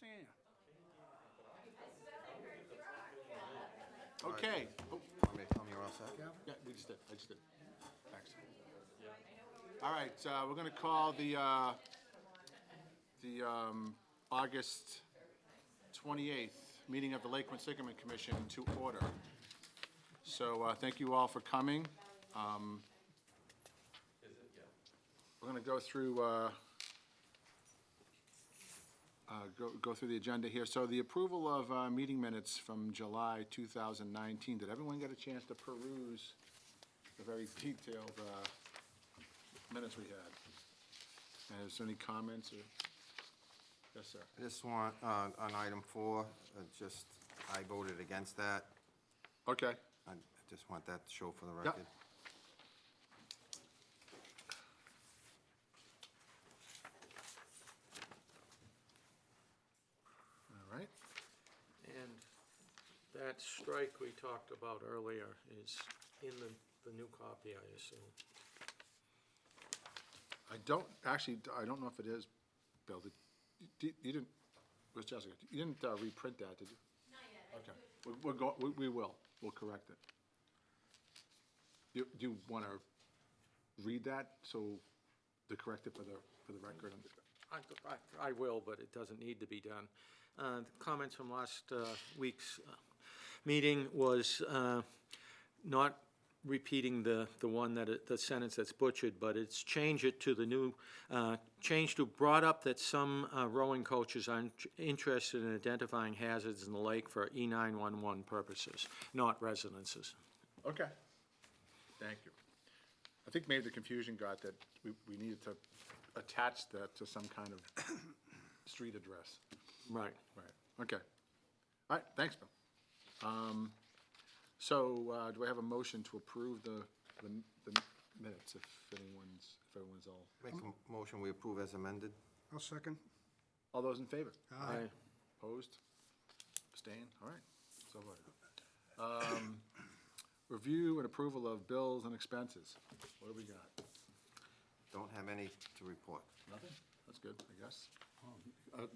saying. Okay. Oh, Tell me you're all set? yeah, we just did. I just did. Thanks. All right, we're going to call the August 28th meeting of the Lake Quinsigamond Commission to order. So thank you all for coming. We're going to go through go through the agenda here. So the approval of meeting minutes from July 2019. Did everyone get a chance to peruse the very detailed minutes we had? And is there any comments? Or? Yes, sir. I just want, on item 4, I voted against that. Okay. I just want that to show for the record. All right. And that strike we talked about earlier is in the new copy, I assume. I don't know if it is, Bill. You didn't, where's Jessica? You didn't reprint that, did you? Not yet. Okay. We will. We'll correct it. Do you want to read that so to correct it for the record? I will, but it doesn't need to be done. The comments from last week's meeting was not repeating the one the sentence that's butchered, but it's change it to the new, change to brought up that some rowing coaches are interested in identifying hazards in the lake for E911 purposes, not residences. Okay. Thank you. I think maybe the confusion got that we needed to attach that to some kind of street address. Right. Right. Okay. All right. Thanks, Bill. So do I have a motion to approve the minutes if everyone's all? Make a motion, we approve as amended. I'll second. All those in favor? Aye. Opposed? Abstain? All right. So voted. Review and approval of bills and expenses. What do we got? Don't have any to report. Nothing? That's good, I guess.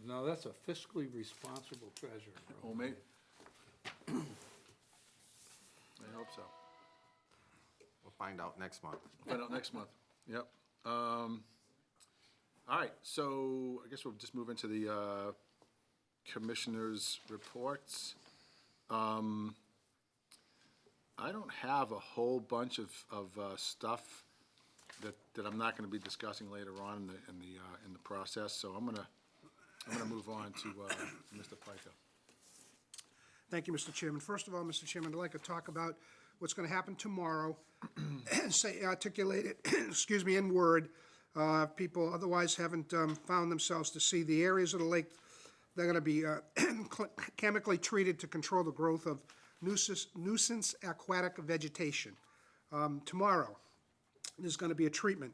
No, that's a fiscally responsible treasurer. Oh, maybe. I hope so. We'll find out next month. Find out next month. Yep. All right, so I guess we'll just move into the commissioners' reports. I don't have a whole bunch of stuff that I'm not going to be discussing later on in the process. So I'm gonna move on to Mr. Pica. Thank you, Mr. Chairman. First of all, Mr. Chairman, I'd like to talk about what's going to happen tomorrow, articulate it, excuse me, in word. If people otherwise haven't found themselves to see the areas of the lake, they're going to be chemically treated to control the growth of nuisance aquatic vegetation. Tomorrow, there's going to be a treatment.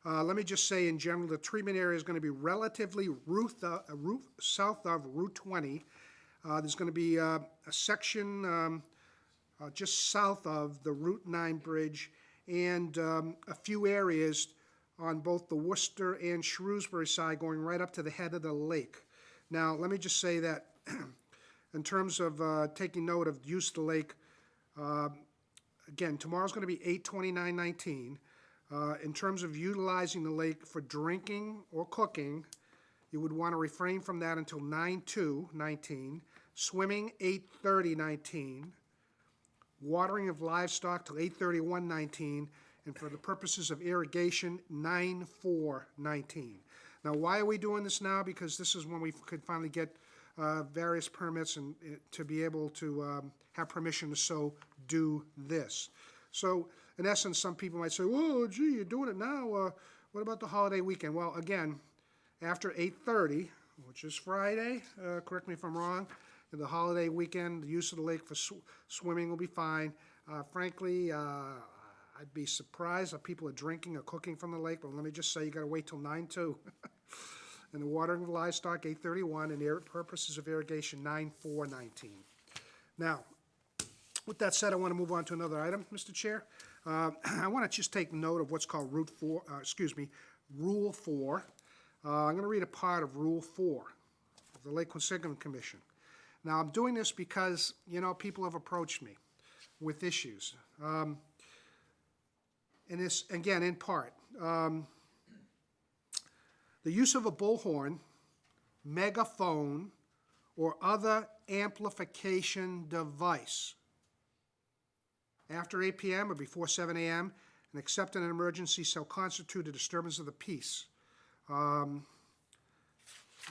Let me just say in general, the treatment area is going to be relatively south of Route 20. There's going to be a section just south of the Route 9 bridge and a few areas on both the Worcester and Shrewsbury side going right up to the head of the lake. Now, let me just say that in terms of taking note of the use of the lake, again, tomorrow's going to be 8/29/19. In terms of utilizing the lake for drinking or cooking, you would want to refrain from that until 9/2/19, swimming 8/30/19, watering of livestock till 8/31/19, and for the purposes of irrigation, 9/4/19. Now, why are we doing this now? Because this is when we could finally get various permits and to be able to have permission to so do this. So, in essence, some people might say, "Whoa, gee, you're doing it now. What about the holiday weekend?" Well, again, after 8:30, which is Friday, correct me if I'm wrong, the holiday weekend, the use of the lake for swimming will be fine. Frankly, I'd be surprised if people are drinking or cooking from the lake, but let me just say you got to wait till 9/2. And the watering of livestock, 8/31, and purposes of irrigation, 9/4/19. Now, with that said, I want to move on to another item, Mr. Chair. I want to just take note of what's called Rule 4. I'm going to read a part of Rule 4. of the Lake Quinsigamond Commission. Now, I'm doing this because, you know, people have approached me with issues. And this, again, in part, the use of a bullhorn, megaphone, or other amplification device after 8 p.m. or before 7 a.m., and except in an emergency, shall constitute a disturbance of the peace.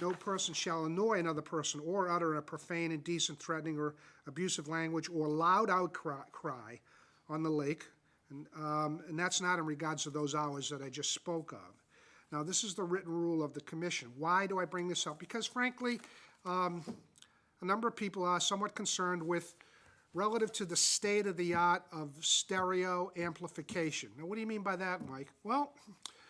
No person shall annoy another person or utter a profane, indecent, threatening, or abusive language or loud outcry on the lake, and that's not in regards to those hours that I just spoke of. Now, this is the written rule of the commission. Why do I bring this up? Because frankly, a number of people are somewhat concerned with relative to the state-of-the-art of stereo amplification. Now, what do you mean by that, Mike? Well,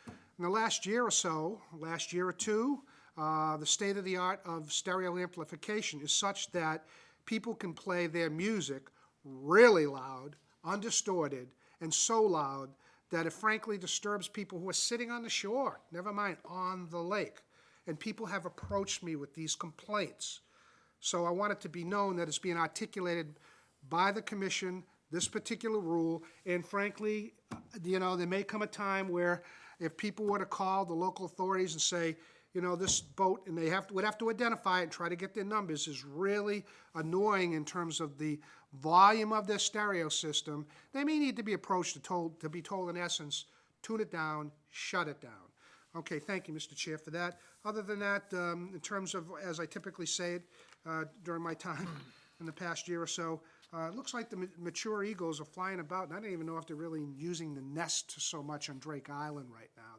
in the last year or so, last year or two, the state-of-the-art of stereo amplification is such that people can play their music really loud, undistorted, and so loud that it frankly disturbs people who are sitting on the shore, never mind on the lake. And people have approached me with these complaints. So I want it to be known that it's being articulated by the commission, this particular rule, and frankly, you know, there may come a time where if people were to call the local authorities and say, you know, this boat, and they would have to identify it and try to get their numbers, is really annoying in terms of the volume of their stereo system, they may need to be approached to be told, in essence, tune it down, shut it down. Okay, thank you, Mr. Chair, for that. Other than that, in terms of, as I typically say it during my time in the past year or so, it looks like the mature eagles are flying about, and I don't even know if they're really using the nest so much on Drake Island right now.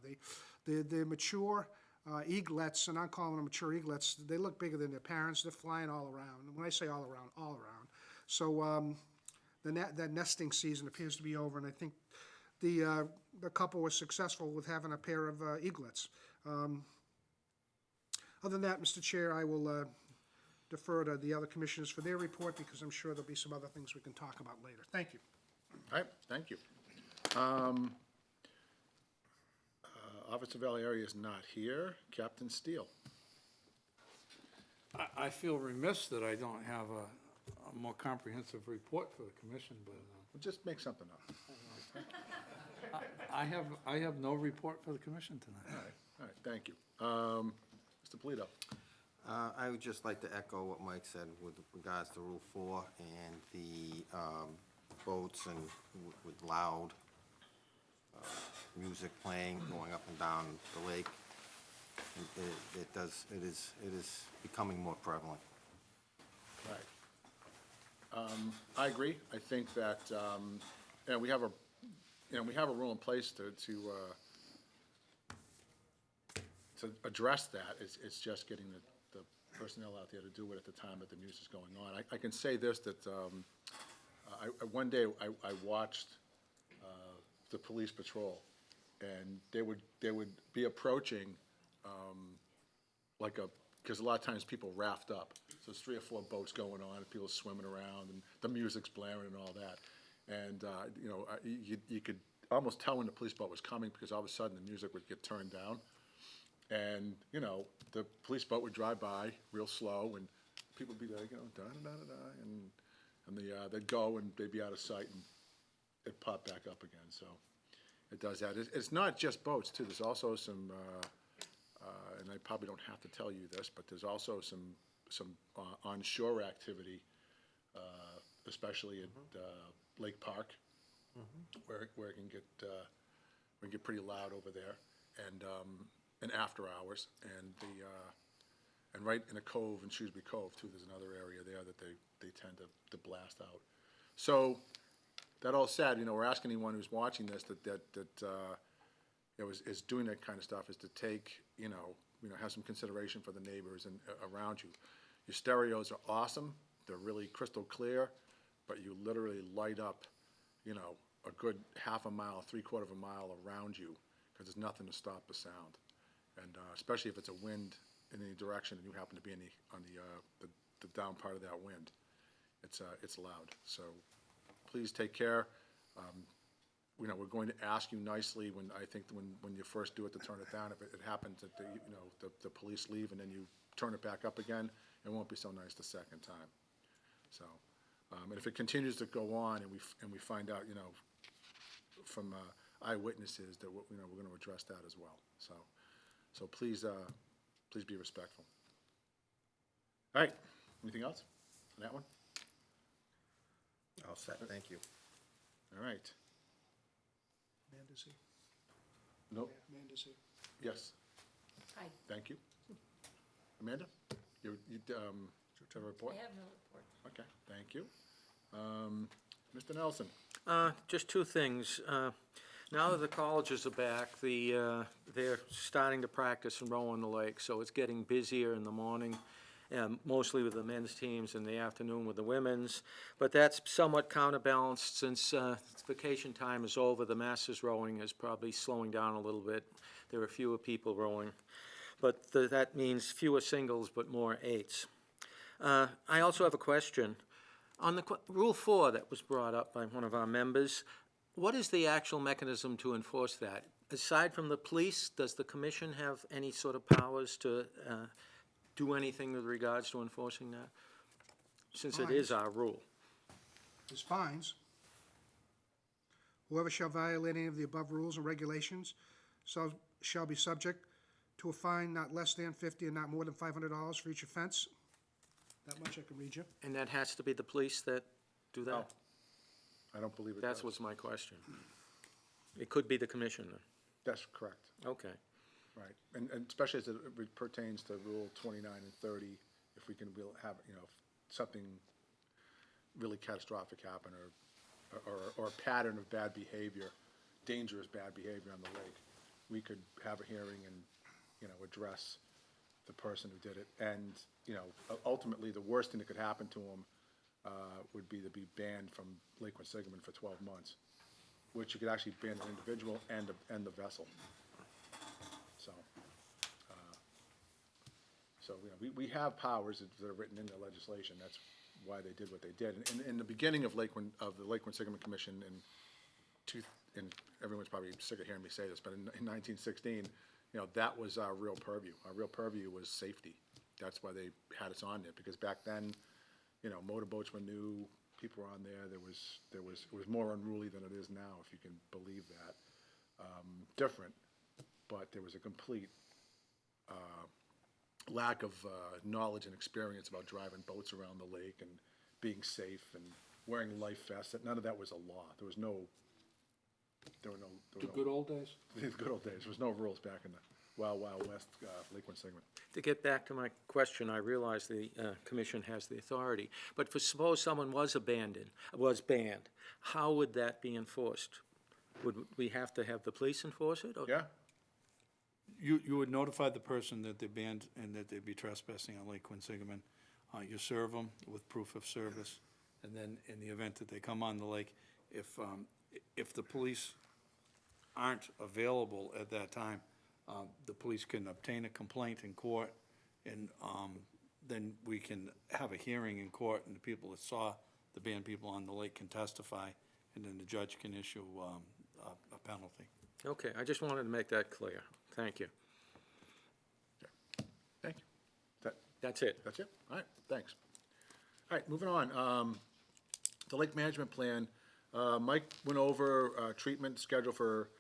The mature eaglets, and I'm calling them mature eaglets, they look bigger than their parents. They're flying all around. And when I say all around, all around. So that nesting season appears to be over, and I think the couple was successful with having a pair of eaglets. Other than that, Mr. Chair, I will defer to the other commissioners for their report, because I'm sure there'll be some other things we can talk about later. Thank you. All right, thank you. Officer Valieri is not here. Captain Steele. I feel remiss that I don't have a more comprehensive report for the commission, but We'll just make something up. I have no report for the commission tonight. All right, thank you. Mr. Polito. I would just like to echo what Mike said with regards to Rule 4 and the boats and with loud music playing, going up and down the lake. It is becoming more prevalent. Right. I agree. I think that, we have a rule in place to address that. It's just getting the personnel out there to do it at the time that the news is going on. I can say this, that one day I watched the police patrol, and they would be approaching because a lot of times people raft up. So there's 3 or 4 boats going on, and people swimming around, and the music's blaring and all that. And, you could almost tell when the police boat was coming, because all of a sudden the music would get turned down. And, the police boat would drive by real slow, and people would be there, da-da-da-da-da, and they'd go, and they'd be out of sight, and it'd pop back up again. So it does that. It's not just boats, too. There's also some, and I probably don't have to tell you this, but there's also some onshore activity, especially at Lake Park, where it can get pretty loud over there, and after hours, and right in a cove in Shrewsbury Cove too. There's another area there that they tend to blast out. So that all said, we're asking anyone who's watching this that is doing that kind of stuff is to take have some consideration for the neighbors and around you. Your stereos are awesome. They're really crystal clear, but you literally light up, a good half a mile, 3/4 of a mile around you, because there's nothing to stop the sound. And especially if it's a wind in any direction and you happen to be on the down part of that wind, it's loud. So please take care. We're going to ask you nicely when you first do it to turn it down. If it happens that the police leave and then you turn it back up again, it won't be so nice the second time. So, and if it continues to go on and we find out, from eyewitnesses that, we're gonna address that as well. So please be respectful. All right, anything else on that one? All set, thank you. All right, Amanda's here. nope, Amanda's here. yes, Hi, thank you. Amanda, you have a report? I have no report. Okay, thank you. Mr. Nelson? Just two things. Now that the colleges are back, they're starting to practice and row on the lake, so it's getting busier in the morning, mostly with the men's teams, in the afternoon with the women's. But that's somewhat counterbalanced since vacation time is over. The masters rowing is probably slowing down a little bit. There are fewer people rowing. But that means fewer singles but more eights. I also have a question. On the Rule 4 that was brought up by one of our members, what is the actual mechanism to enforce that? Aside from the police, does the commission have any sort of powers to do anything with regards to enforcing that? Since it is our rule. There's fines. Whoever shall violate any of the above rules and regulations shall be subject to a fine not less than $50 and not more than $500 for each offense. That much I can read you. And that has to be the police that do No, that? I don't believe it does. That was my question. It could be the commission then. That's correct, Okay. right. And especially as it pertains to Rule 29 and 30, if we can have, something really catastrophic happen or a pattern of bad behavior, dangerous bad behavior on the lake, we could have a hearing and, address the person who did it. And, ultimately, the worst thing that could happen to them would be to be banned from Lake Quinsigamond for 12 months, which you could actually ban an individual and the vessel. So, we have powers that are written in the legislation. That's why they did what they did. In the beginning of the Lake Quinsigamond Commission, and everyone's probably sick of hearing me say this, but in 1916, that was our real purview. Our real purview was safety. That's why they had us on there, because back then, motorboats were new, people were on there. It was more unruly than it is now, if you can believe that. Different, but there was a complete lack of knowledge and experience about driving boats around the lake and being safe and wearing life vests. None of that was a law. There were no The good old days? the good old days. There was no rules back in the Wild West, Lake Quinsigamond. To get back to my question, I realize the commission has the authority, but suppose someone was banned, how would that be enforced? Would we have to have the police enforce it? Or? Yeah, You would notify the person that they're banned and that they'd be trespassing on Lake Quinsigamond. You serve them with proof of service, and then in the event that they come on the lake, if the police aren't available at that time, the police can obtain a complaint in court, and then we can have a hearing in court, and the people that saw the banned people on the lake can testify, and then the judge can issue a penalty. Okay, I just wanted to make that clear. Thank you. thank you. That's it. That's it? All right, thanks. All right, moving on. The lake management plan, Mike went over treatment schedule for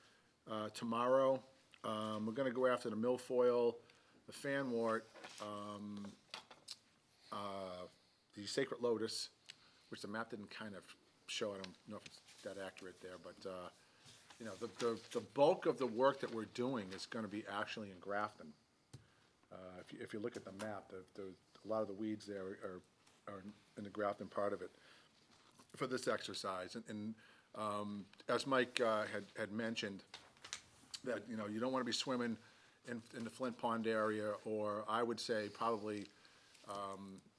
tomorrow. We're gonna go after the milfoil, the fanwort, the sacred lotus, which the map didn't kind of show. I don't know if it's that accurate there, but, the bulk of the work that we're doing is gonna be actually in Grafton. If you look at the map, a lot of the weeds there are in the Grafton part of it for this exercise. And as Mike had mentioned, that, you don't want to be swimming in the Flint Pond area, or I would say probably,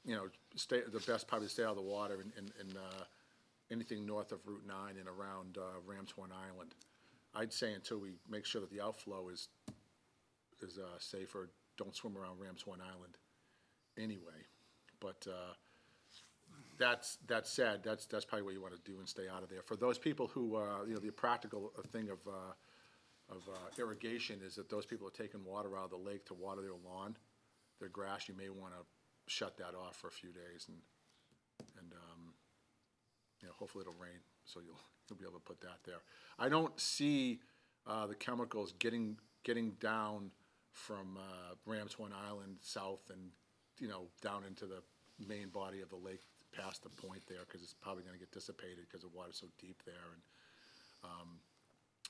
the best probably stay out of the water in anything north of Route 9 and around Ram's Horn Island. I'd say until we make sure that the outflow is safer, don't swim around Ram's Horn Island anyway. But that said, that's probably what you want to do and stay out of there. For those people who, the practical thing of irrigation is that those people are taking water out of the lake to water their lawn. their grass, you may want to shut that off for a few days and hopefully it'll rain, so you'll be able to put that there. I don't see the chemicals getting down from Ramshorn Island south and, down into the main body of the lake past the point there, because it's probably going to get dissipated because the water's so deep there. And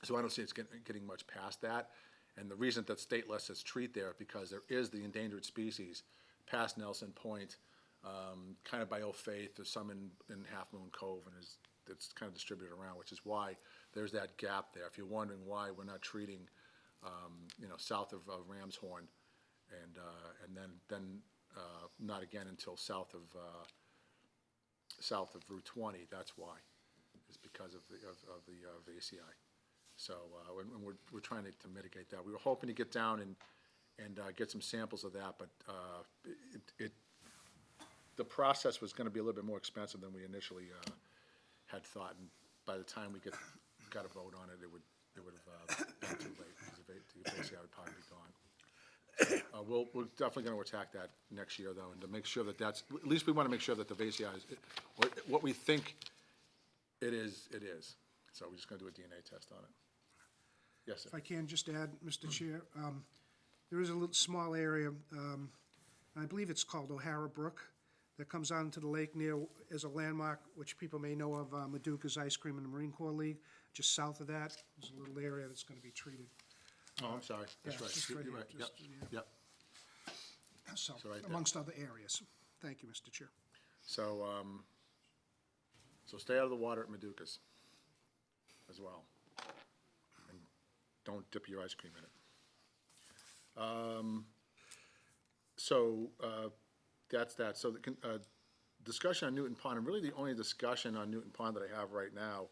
so I don't see it's getting much past that. And the reason that state lets us treat there, because there is the endangered species past Nelson Point, kind of by Old Faith. There's some in Half Moon Cove, and it's kind of distributed around, which is why there's that gap there. If you're wondering why we're not treating, south of Ramshorn, and then not again until south of Route 20, that's why. It's because of the VCI. So and we're trying to mitigate that. We were hoping to get down and get some samples of that, but the process was going to be a little bit more expensive than we initially had thought, and by the time we got a vote on it, it would have been too late, because the VCI would probably be gone. We're definitely going to attack that next year, though, and to make sure that that's, at least we want to make sure that the VCI is, what we think it is. So we're just going to do a DNA test on it. Yes, sir. If I can just add, Mr. Chair, there is a little small area, I believe it's called O'Hara Brook, that comes out into the lake near, as a landmark, which people may know of, Maduka's Ice Cream and the Marine Corps League. Just south of that, there's a little area that's going to be treated. Oh, I'm sorry. That's Yeah, right. just You're right here, right. Yep. just, yeah. Yep. So, right there. amongst other areas. Thank you, Mr. Chair. So, so stay out of the water at Maduka's as well. And don't dip your ice cream in it. That's that. So the discussion on Newton Pond, and really the only discussion on Newton Pond that I have right now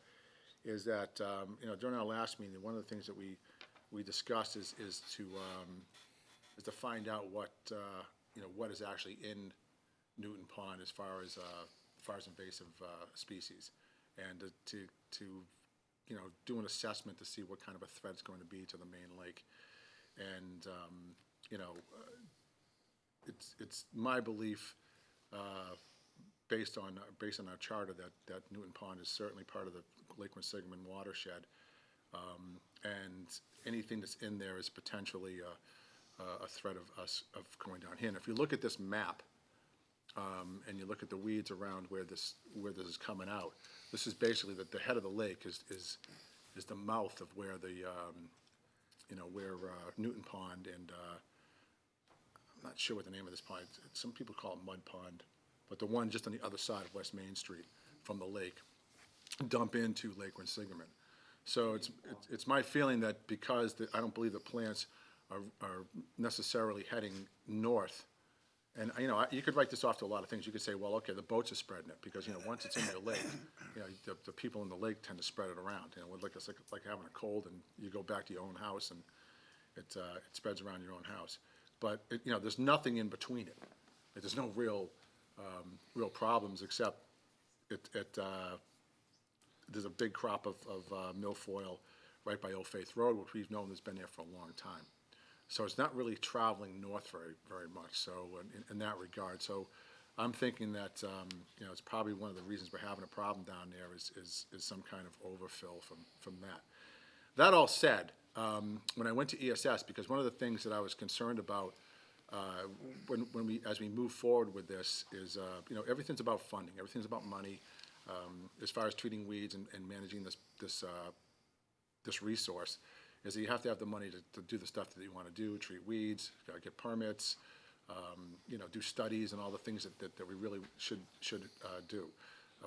is that, during our last meeting, one of the things that we discussed is to find out what, what is actually in Newton Pond as far as invasive species, and to do an assessment to see what kind of a threat it's going to be to the main lake. And it's my belief, based on our charter, that Newton Pond is certainly part of the Lake Quinsigamond watershed, and anything that's in there is potentially a threat of going down here. And if you look at this map, and you look at the weeds around where this is coming out, this is basically the head of the lake is the mouth of where where Newton Pond and I'm not sure what the name of this pond. Some people call it Mud Pond, but the one just on the other side of West Main Street from the lake dump into Lake Quinsigamond. So it's my feeling that because I don't believe the plants are necessarily heading north. And, you could write this off to a lot of things. You could say, well, okay, the boats are spreading it, because, once it's in your lake, the people in the lake tend to spread it around. It's like having a cold, and you go back to your own house, and it spreads around your own house. But, there's nothing in between it. There's no real problems, except there's a big crop of milfoil right by Old Faith Road, which we've known has been there for a long time. So it's not really traveling north very much, so in that regard. So I'm thinking that, it's probably one of the reasons we're having a problem down there is some kind of overfill from that. That all said, when I went to ESS, because one of the things that I was concerned about as we move forward with this is, everything's about funding, everything's about money, as far as treating weeds and managing this resource. Is that you have to have the money to do the stuff that you want to do, treat weeds, get permits, do studies and all the things that we really should do.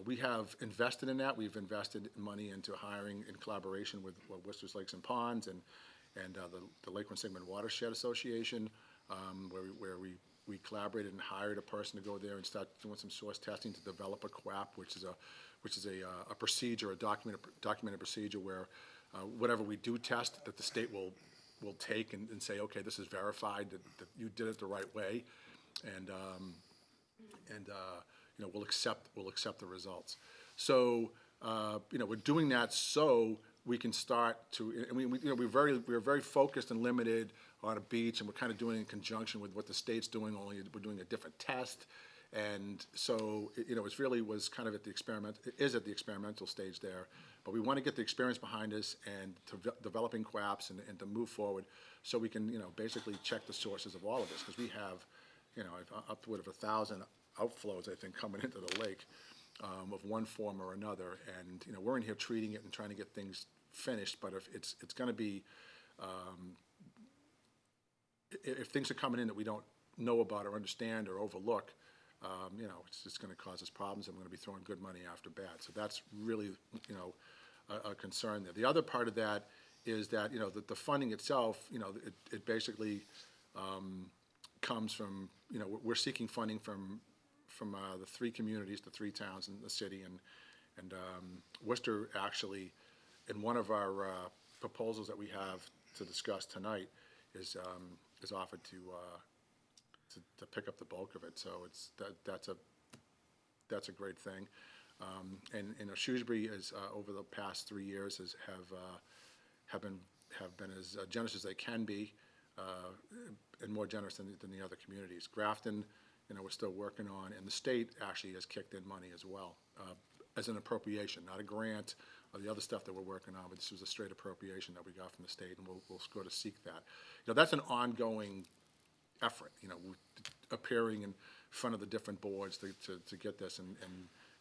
We have invested in that. We've invested money into hiring in collaboration with Worcester's Lakes and Ponds and the Lake Quinsigamond Watershed Association, where we collaborated and hired a person to go there and start doing some source testing to develop a QAP, which is a procedure, a documented procedure where whatever we do test, that the state will take and say, okay, this is verified, that you did it the right way, and we'll accept the results. So we're doing that so we can start to, and we're very focused and limited on a beach, and we're kind of doing it in conjunction with what the state's doing, only we're doing a different test. And so, you know, it's really was kind of at the experimental stage there. But we want to get the experience behind us and to developing QAPs and to move forward so we can, you know, basically check the sources of all of this. Because we have, you know, upward of 1,000 outflows, I think, coming into the lake of one form or another. And, you know, we're in here treating it and trying to get things finished. But if it's going to be, if things are coming in that we don't know about or understand or overlook, you know, it's just going to cause us problems, and we're going to be throwing good money after bad. So that's really, you know, a concern there. The other part of that is that, you know, the funding itself, you know, it basically comes from, you know, we're seeking funding from the 3 communities, the 3 towns in the city, and Worcester actually, in one of our proposals that we have to discuss tonight, is offered to pick up the bulk of it. So that's a great thing. And you know, Shrewsbury is over the past 3 years have been as generous as they can be, and more generous than the other communities. Grafton, you know, we're still working on, and the state actually has kicked in money as well, as an appropriation, not a grant or the other stuff that we're working on, but this was a straight appropriation that we got from the state, and we'll go to seek that. You know, that's an ongoing effort, you know, appearing in front of the different boards to get this, and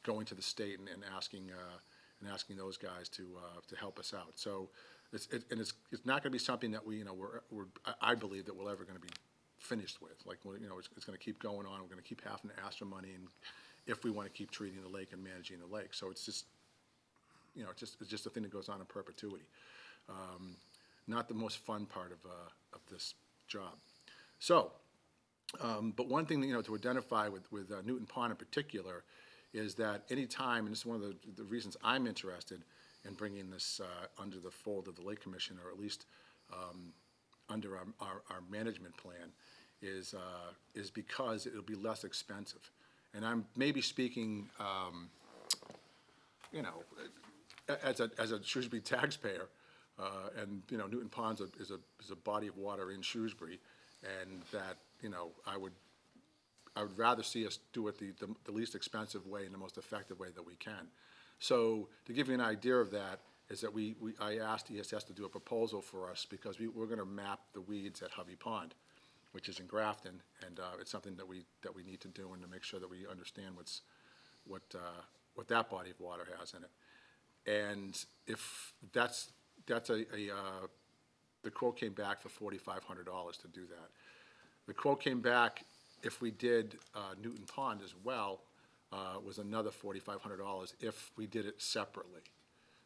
going to the state and asking those guys to help us out. So it's not going to be something that we, you know, I believe that we're ever going to be finished with. Like, you know, it's going to keep going on. We're going to keep having to ask for money, and if we want to keep treating the lake and managing the lake. So it's just, you know, it's just a thing that goes on in perpetuity. Not the most fun part of this job. So, but one thing, you know, to identify with Newton Pond in particular is that any time, and this is one of the reasons I'm interested in bringing this under the fold of the Lake Commission, or at least under our management plan, is because it'll be less expensive. And I'm maybe speaking, you know, as a Shrewsbury taxpayer, and you know, Newton Pond is a body of water in Shrewsbury, and that, you know, I would rather see us do it the least expensive way and the most effective way that we can. So to give you an idea of that, is that I asked ESS to do a proposal for us, because we're going to map the weeds at Hovey Pond, which is in Grafton, and it's something that we need to do, and to make sure that we understand what that body of water has in it. And if that's the quote came back for $4,500 to do that. The quote came back, if we did Newton Pond as well, was another $4,500 if we did it separately.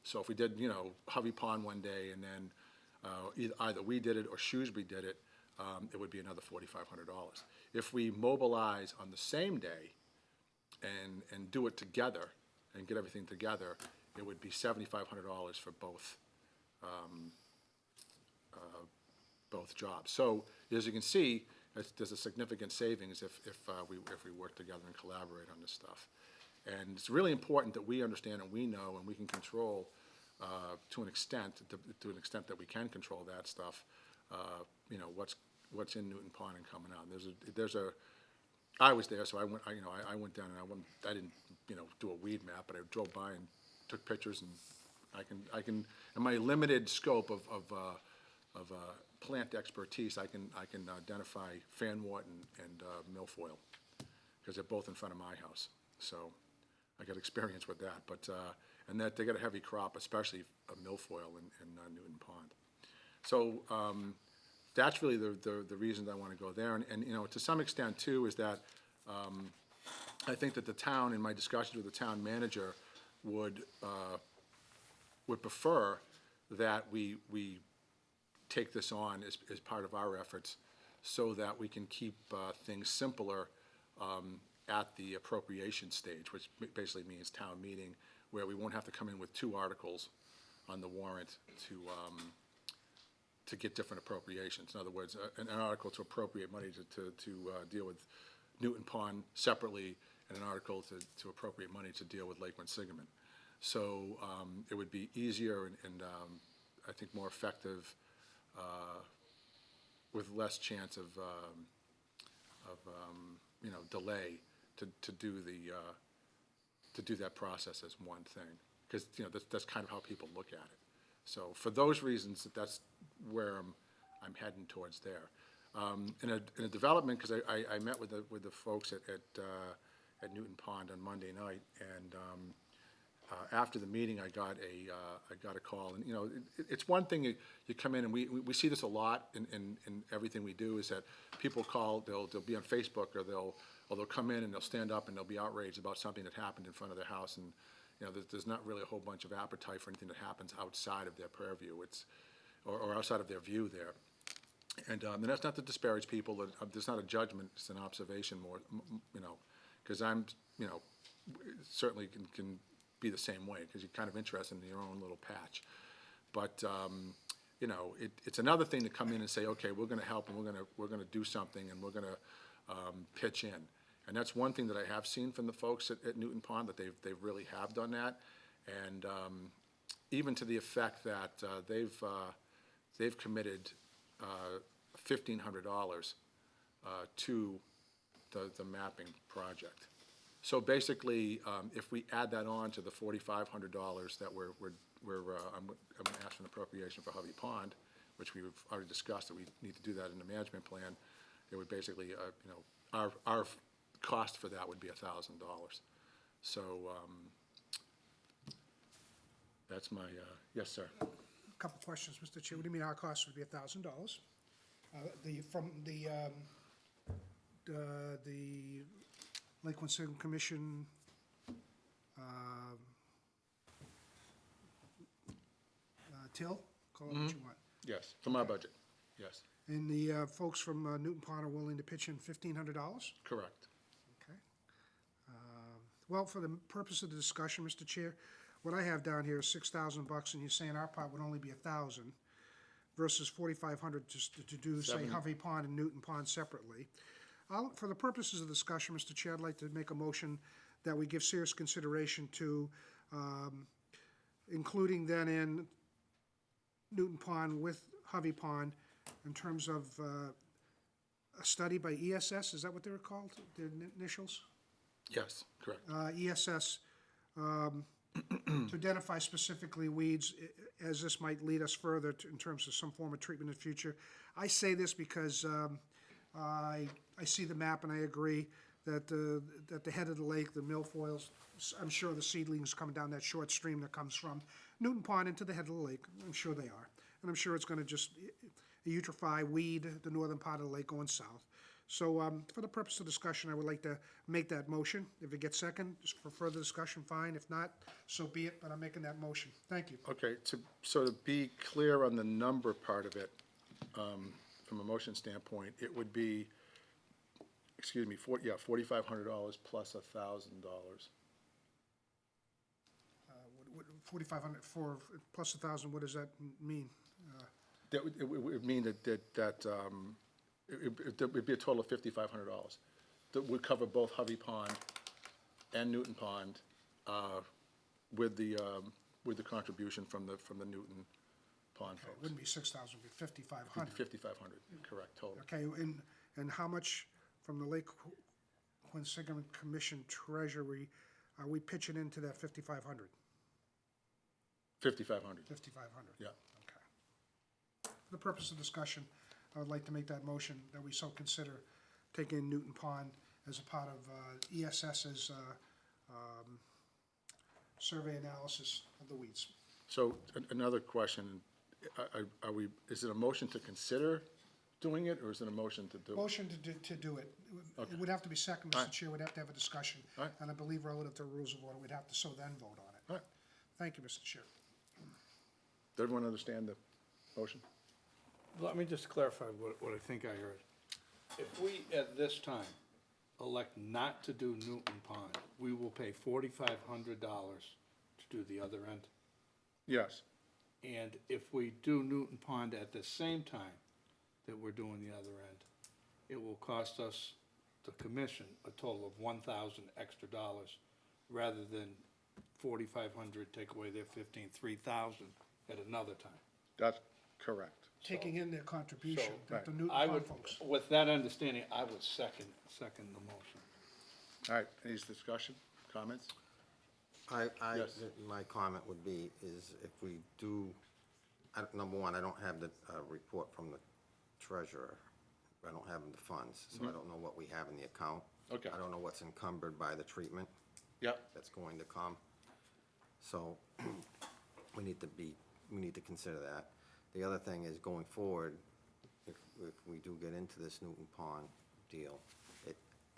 So if we did, you know, Hovey Pond one day, and then either we did it or Shrewsbury did it, it would be another $4,500. If we mobilize on the same day and do it together and get everything together, it would be $7,500 for both jobs. So as you can see, there's a significant savings if we work together and collaborate on this stuff. And it's really important that we understand and we know and we can control to an extent that we can control that stuff. You know, what's in Newton Pond and coming out. I was there, so I went down, and I didn't, you know, do a weed map, but I drove by and took pictures, and I can in my limited scope of plant expertise, I can identify fanwort and milfoil, because they're both in front of my house. So I got experience with that. But and that they got a heavy crop, especially of milfoil in Newton Pond. So that's really the reason I want to go there. And you know, to some extent too, is that I think that the town, in my discussions with the town manager, would prefer that we take this on as part of our efforts, so that we can keep things simpler at the appropriation stage, which basically means town meeting, where we won't have to come in with 2 articles on the warrant to get different appropriations. In other words, an article to appropriate money to deal with Newton Pond separately, and an article to appropriate money to deal with Lake Quinsigamond. So it would be easier and I think more effective with less chance of you know, delay to do that process as one thing. Because, you know, that's kind of how people look at it. So for those reasons, that's where I'm heading towards there. In a development, because I met with the folks at Newton Pond on Monday night, and after the meeting, I got a call, and you know, it's one thing you come in, and we see this a lot in everything we do, is that people call, they'll be on Facebook, or they'll come in and they'll stand up and they'll be outraged about something that happened in front of their house, and you know, there's not really a whole bunch of appetite for anything that happens outside of their purview, or outside of their view there. And that's not to disparage people. There's not a judgment. It's an observation more, you know, because I'm, you know, certainly can be the same way, because you're kind of interested in your own little patch. But you know, it's another thing to come in and say, okay, we're going to help, and we're going to do something, and we're going to pitch in. And that's one thing that I have seen from the folks at Newton Pond, that they really have done that, and even to the effect that they've committed $1,500 to the mapping project. So basically, if we add that on to the $4,500 that I'm going to ask for an appropriation for Hovey Pond, which we've already discussed that we need to do that in the management plan, it would basically, you know, our cost for that would be $1,000. So that's my, yes, sir. A couple questions, Mr. Chair. What do you mean our cost would be $1,000? From the Lake Quinsigamond Commission, till, call it what you want. Yes, from our budget, yes, And the folks from Newton Pond are willing to pitch in $1,500? correct. Okay. Well, for the purpose of the discussion, Mr. Chair, what I have down here is $6,000, and you're saying our part would only be $1,000 versus $4,500 just to do, say, Hovey Pond and Newton Pond separately. For the purposes of discussion, Mr. Chair, I'd like to make a motion that we give serious consideration to including then in Newton Pond with Hovey Pond in terms of a study by ESS, is that what they were called, their initials? Yes, correct. ESS, to identify specifically weeds, as this might lead us further in terms of some form of treatment in the future. I say this because I see the map and I agree that the head of the lake, the milfoils, I'm sure the seedlings coming down that short stream that comes from Newton Pond into the head of the lake, I'm sure they are. And I'm sure it's gonna just eutrophy, weed the northern part of the lake going south. So for the purpose of discussion, I would like to make that motion. If it gets second, just for further discussion, fine. If not, so be it, but I'm making that motion. Thank you. Okay, so to be clear on the number part of it, from a motion standpoint, it would be, excuse me, $4,500 plus $1,000. 4,500 for plus 1,000, what does that mean? That would, it would mean that it would be a total of $5,500. That would cover both Hovey Pond and Newton Pond, with the contribution from the Newton Pond It folks. wouldn't be 6,000, it'd be 5,500. 5,500, correct, total. Okay, and how much from the Lake Quinsigamond Commission treasury are we pitching into that 5,500? 5,500, 5,500? yeah. Okay. For the purpose of discussion, I would like to make that motion that we so consider taking Newton Pond as a part of ESS's survey analysis of the weeds. So another question, is it a motion to consider doing it, or is it a motion to do it? Motion to do it. It would have to be second, Mr. Chair, we'd have to have a discussion. All right. And I believe relative to rules of order, we'd have to so then vote on it. All right. Thank you, Mr. Chair. Does everyone understand the motion? Let me just clarify what I think I heard. If we, at this time, elect not to do Newton Pond, we will pay $4,500 to do the other end. Yes, And if we do Newton Pond at the same time that we're doing the other end, it will cost us, the commission, a total of $1,000 extra dollars, rather than $4,500, take away their 15, $3,000 at another time. that's correct. taking in their contribution, So, that the right. Newton I Pond would, folks. with that understanding, I would second the motion. All right, any discussion, comments? Yes. My comment would be, is if we do, number one, I don't have the report from the treasurer. I don't have the funds, so I don't know what we have in the account. Okay. I don't know what's encumbered by the treatment Yep. that's going to come. So we need to consider that. The other thing is going forward, if we do get into this Newton Pond deal,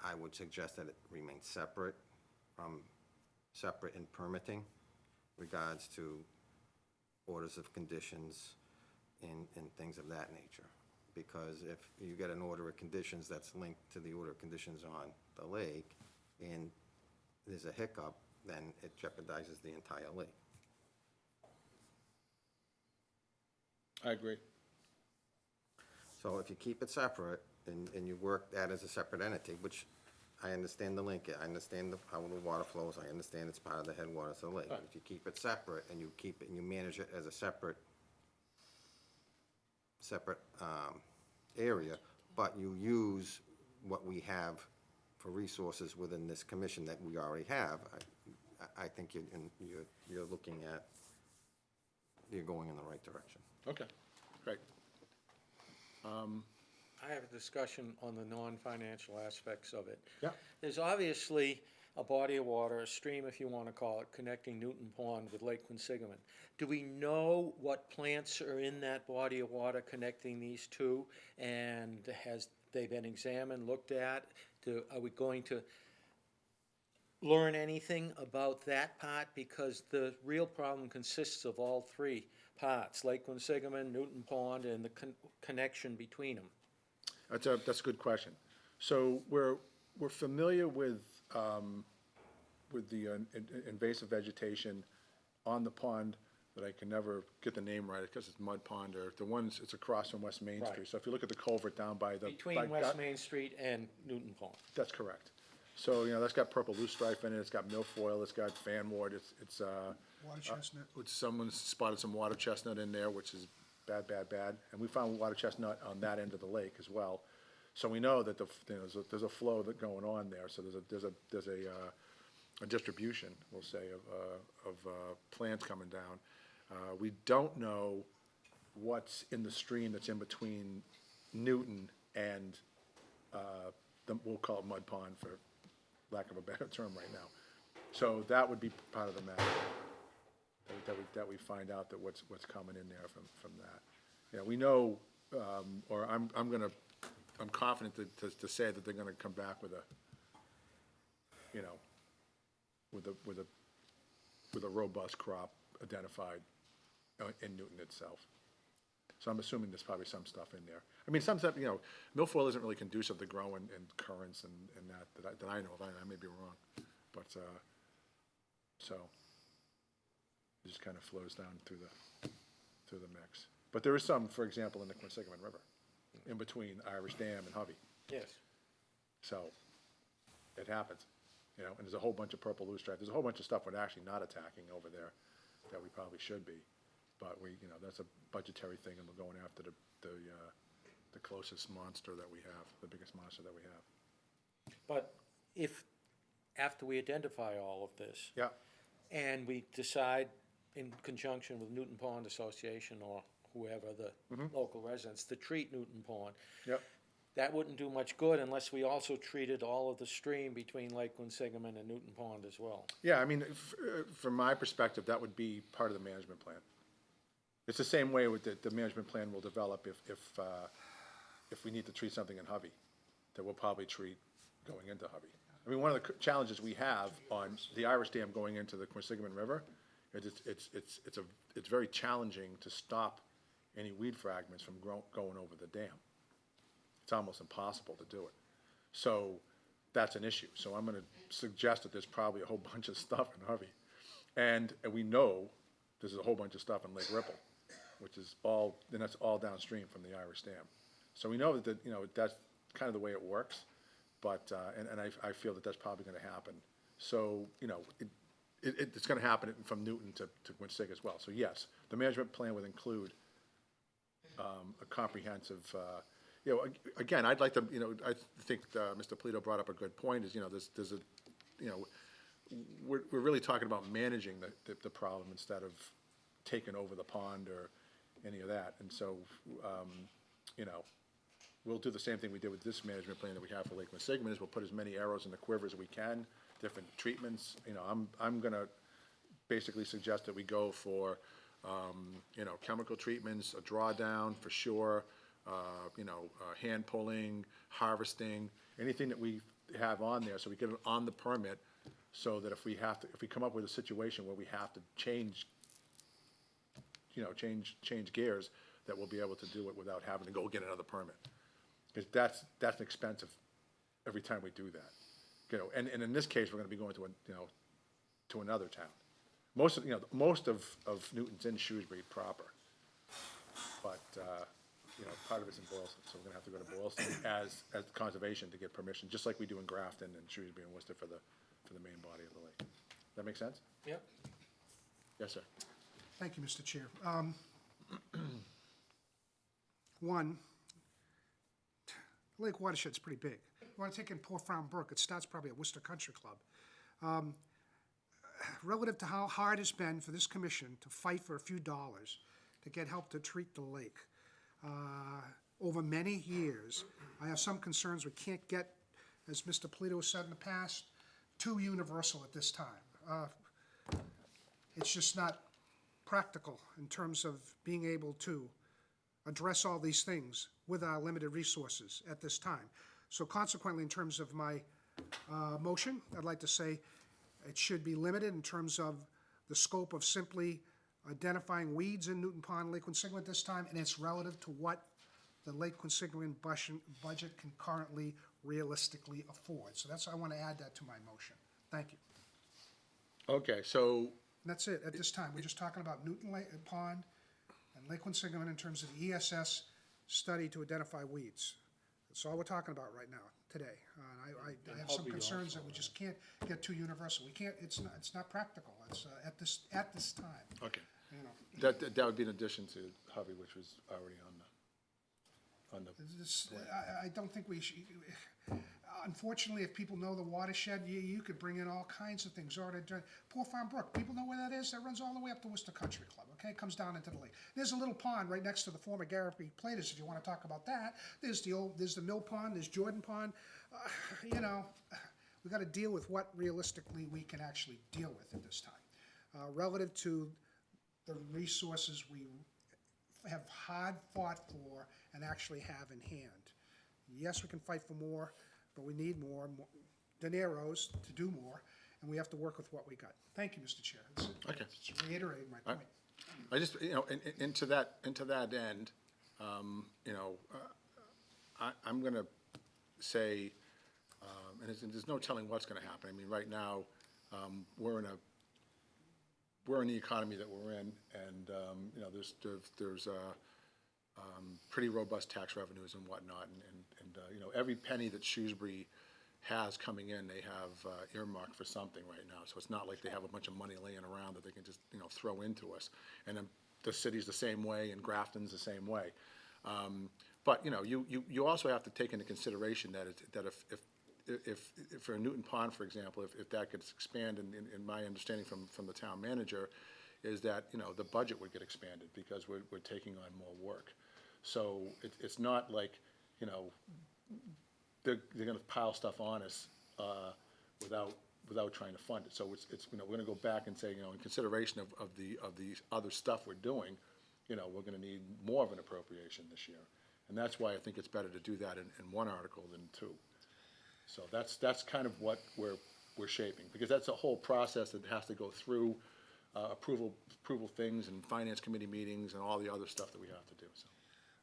I would suggest that it remains separate in permitting regards to orders of conditions and things of that nature. Because if you get an order of conditions that's linked to the order of conditions on the lake, and there's a hiccup, then it jeopardizes the entire lake. I agree. So if you keep it separate, and you work that as a separate entity, which I understand the link, I understand how the water flows, I understand it's part of the headwaters of the lake. Right. If you keep it separate, and you manage it as a separate area, but you use what we have for resources within this commission that we already have, I think you're looking at, you're going in the right direction. Okay, great. I have a discussion on the non-financial aspects of it. Yeah. There's obviously a body of water, a stream if you want to call it, connecting Newton Pond with Lake Quinsigamond. Do we know what plants are in that body of water connecting these two? And has they been examined, looked at? Are we going to learn anything about that part? Because the real problem consists of all three parts, Lake Quinsigamond, Newton Pond, and the connection between them. That's a good question. So we're familiar with the invasive vegetation on the pond that I can never get the name right because it's Mud Pond, or the ones, it's across from West Main Right. Street. So if you look at the culvert down by the. Between West Main Street and Newton Pond. That's correct. So, that's got purple loosestrife in it, it's got milfoil, it's got fanwort, it's Water chestnut. someone's spotted some water chestnut in there, which is bad. And we found water chestnut on that end of the lake as well. So we know that there's a flow that going on there, so there's a distribution, we'll say, of plants coming down. We don't know what's in the stream that's in between Newton and, we'll call it Mud Pond for lack of a better term right now. So that would be part of the matter, that we find out that what's coming in there from that. We know, or I'm confident to say that they're gonna come back with a robust crop identified in Newton itself. So I'm assuming there's probably some stuff in there. I mean, some stuff, milfoil isn't really conducive to growing in currents and that I know of. I may be wrong, but, so it just kind of flows down through the mix. But there is some, for example, in the Quinsigamond River, in between Irish Dam and Hovey. Yes. So it happens, and there's a whole bunch of purple loosestrife. There's a whole bunch of stuff we're actually not attacking over there that we probably should be. But that's a budgetary thing, and we're going after the closest monster that we have, the biggest monster that we have. But if, after we identify all of this, Yeah, and we decide in conjunction with Newton Pond Association or whoever, the local residents, to treat Newton Pond, yep, that wouldn't do much good unless we also treated all of the stream between Lake Quinsigamond and Newton Pond as well. yeah, I mean, from my perspective, that would be part of the management plan. It's the same way with the management plan will develop if we need to treat something in Hovey, that we'll probably treat going into Hovey. I mean, one of the challenges we have on the Irish Dam going into the Quinsigamond River, it's very challenging to stop any weed fragments from going over the dam. It's almost impossible to do it. So that's an issue. So I'm gonna suggest that there's probably a whole bunch of stuff in Hovey. And we know there's a whole bunch of stuff in Lake Ripple, which is that's all downstream from the Irish Dam. So we know that, that's kind of the way it works, but, and I feel that that's probably gonna happen. So, it's gonna happen from Newton to Quinsigamond as well. So yes, the management plan would include a comprehensive, you know, again, I'd like to, you know, I think Mr. Polito brought up a good point, is, you know, there's a, you know, we're really talking about managing the problem instead of taking over the pond or any of that. And so, you know, we'll do the same thing we did with this management plan that we have for Lake Quinsigamond, is we'll put as many arrows in the quiver as we can, different treatments. You know, I'm gonna basically suggest that we go for, you know, chemical treatments, a drawdown for sure, you know, hand pulling, harvesting, anything that we have on there, so we get it on the permit, so that if we come up with a situation where we have to change, you know, change gears, that we'll be able to do it without having to go get another permit. Because that's expensive every time we do that. You know, and in this case, we're gonna be going to to another town. Most of Newton's in Shrewsbury proper. But, you know, part of it's in Boylston, so we're gonna have to go to Boylston as conservation to get permission, just like we do in Grafton and Shrewsbury and Worcester for the main body of the lake. That make sense? Yep. Yes, sir. Thank you, Mr. Chair. One, Lake watershed's pretty big. You want to take in Poor Farm Brook, it starts probably at Worcester Country Club. Relative to how hard it's been for this commission to fight for a few dollars to get help to treat the lake, over many years, I have some concerns we can't get, as Mr. Polito has said in the past, too universal at this time. It's just not practical in terms of being able to address all these things with our limited resources at this time. So consequently, in terms of my motion, I'd like to say it should be limited in terms of the scope of simply identifying weeds in Newton Pond, Lake Quinsigamond at this time, and it's relative to what the Lake Quinsigamond budget can currently realistically afford. So I want to add that to my motion. Thank you. Okay, so, And that's it, at this time. We're just talking about Newton Pond and Lake Quinsigamond in terms of the ESS study to identify weeds. That's all we're talking about right now, today. I have some concerns that we just can't get too universal. We can't, it's not practical. It's, at this time, okay. you know. That would be in addition to Hovey, which was already on the. I don't think we should, unfortunately, if people know the watershed, you could bring in all kinds of things. Poor Farm Brook, people know where that is? That runs all the way up to Worcester Country Club, okay? It comes down into the lake. There's a little pond right next to the former Garapi Platers, if you want to talk about that. There's the Mill Pond, there's Jordan Pond. You know, we got to deal with what realistically we can actually deal with at this time. Relative to the resources we have hard fought for and actually have in hand. Yes, we can fight for more, but we need more dineros to do more, and we have to work with what we got. Thank you, Mr. Chair. Okay. It's reiterating my point. I just, you know, and to that end, you know, I'm gonna say, and there's no telling what's gonna happen. I mean, right now, we're in the economy that we're in, and, you know, there's pretty robust tax revenues and whatnot, and you know, every penny that Shrewsbury has coming in, they have earmarked for something right now. So it's not like they have a bunch of money laying around that they can just, you know, throw into us. And then the city's the same way, and Grafton's the same way. But you know, you also have to take into consideration that if for Newton Pond, for example, if that gets expanded, in my understanding from the town manager, is that, you know, the budget would get expanded because we're taking on more work. So it's not like, you know, they're gonna pile stuff on us without trying to fund it. So it's you know, we're gonna go back and say, you know, in consideration of the other stuff we're doing, you know, we're gonna need more of an appropriation this year. And that's why I think it's better to do that in one article than two. So that's kind of what we're shaping, because that's a whole process that has to go through approval things and finance committee meetings and all the other stuff that we have to do, so.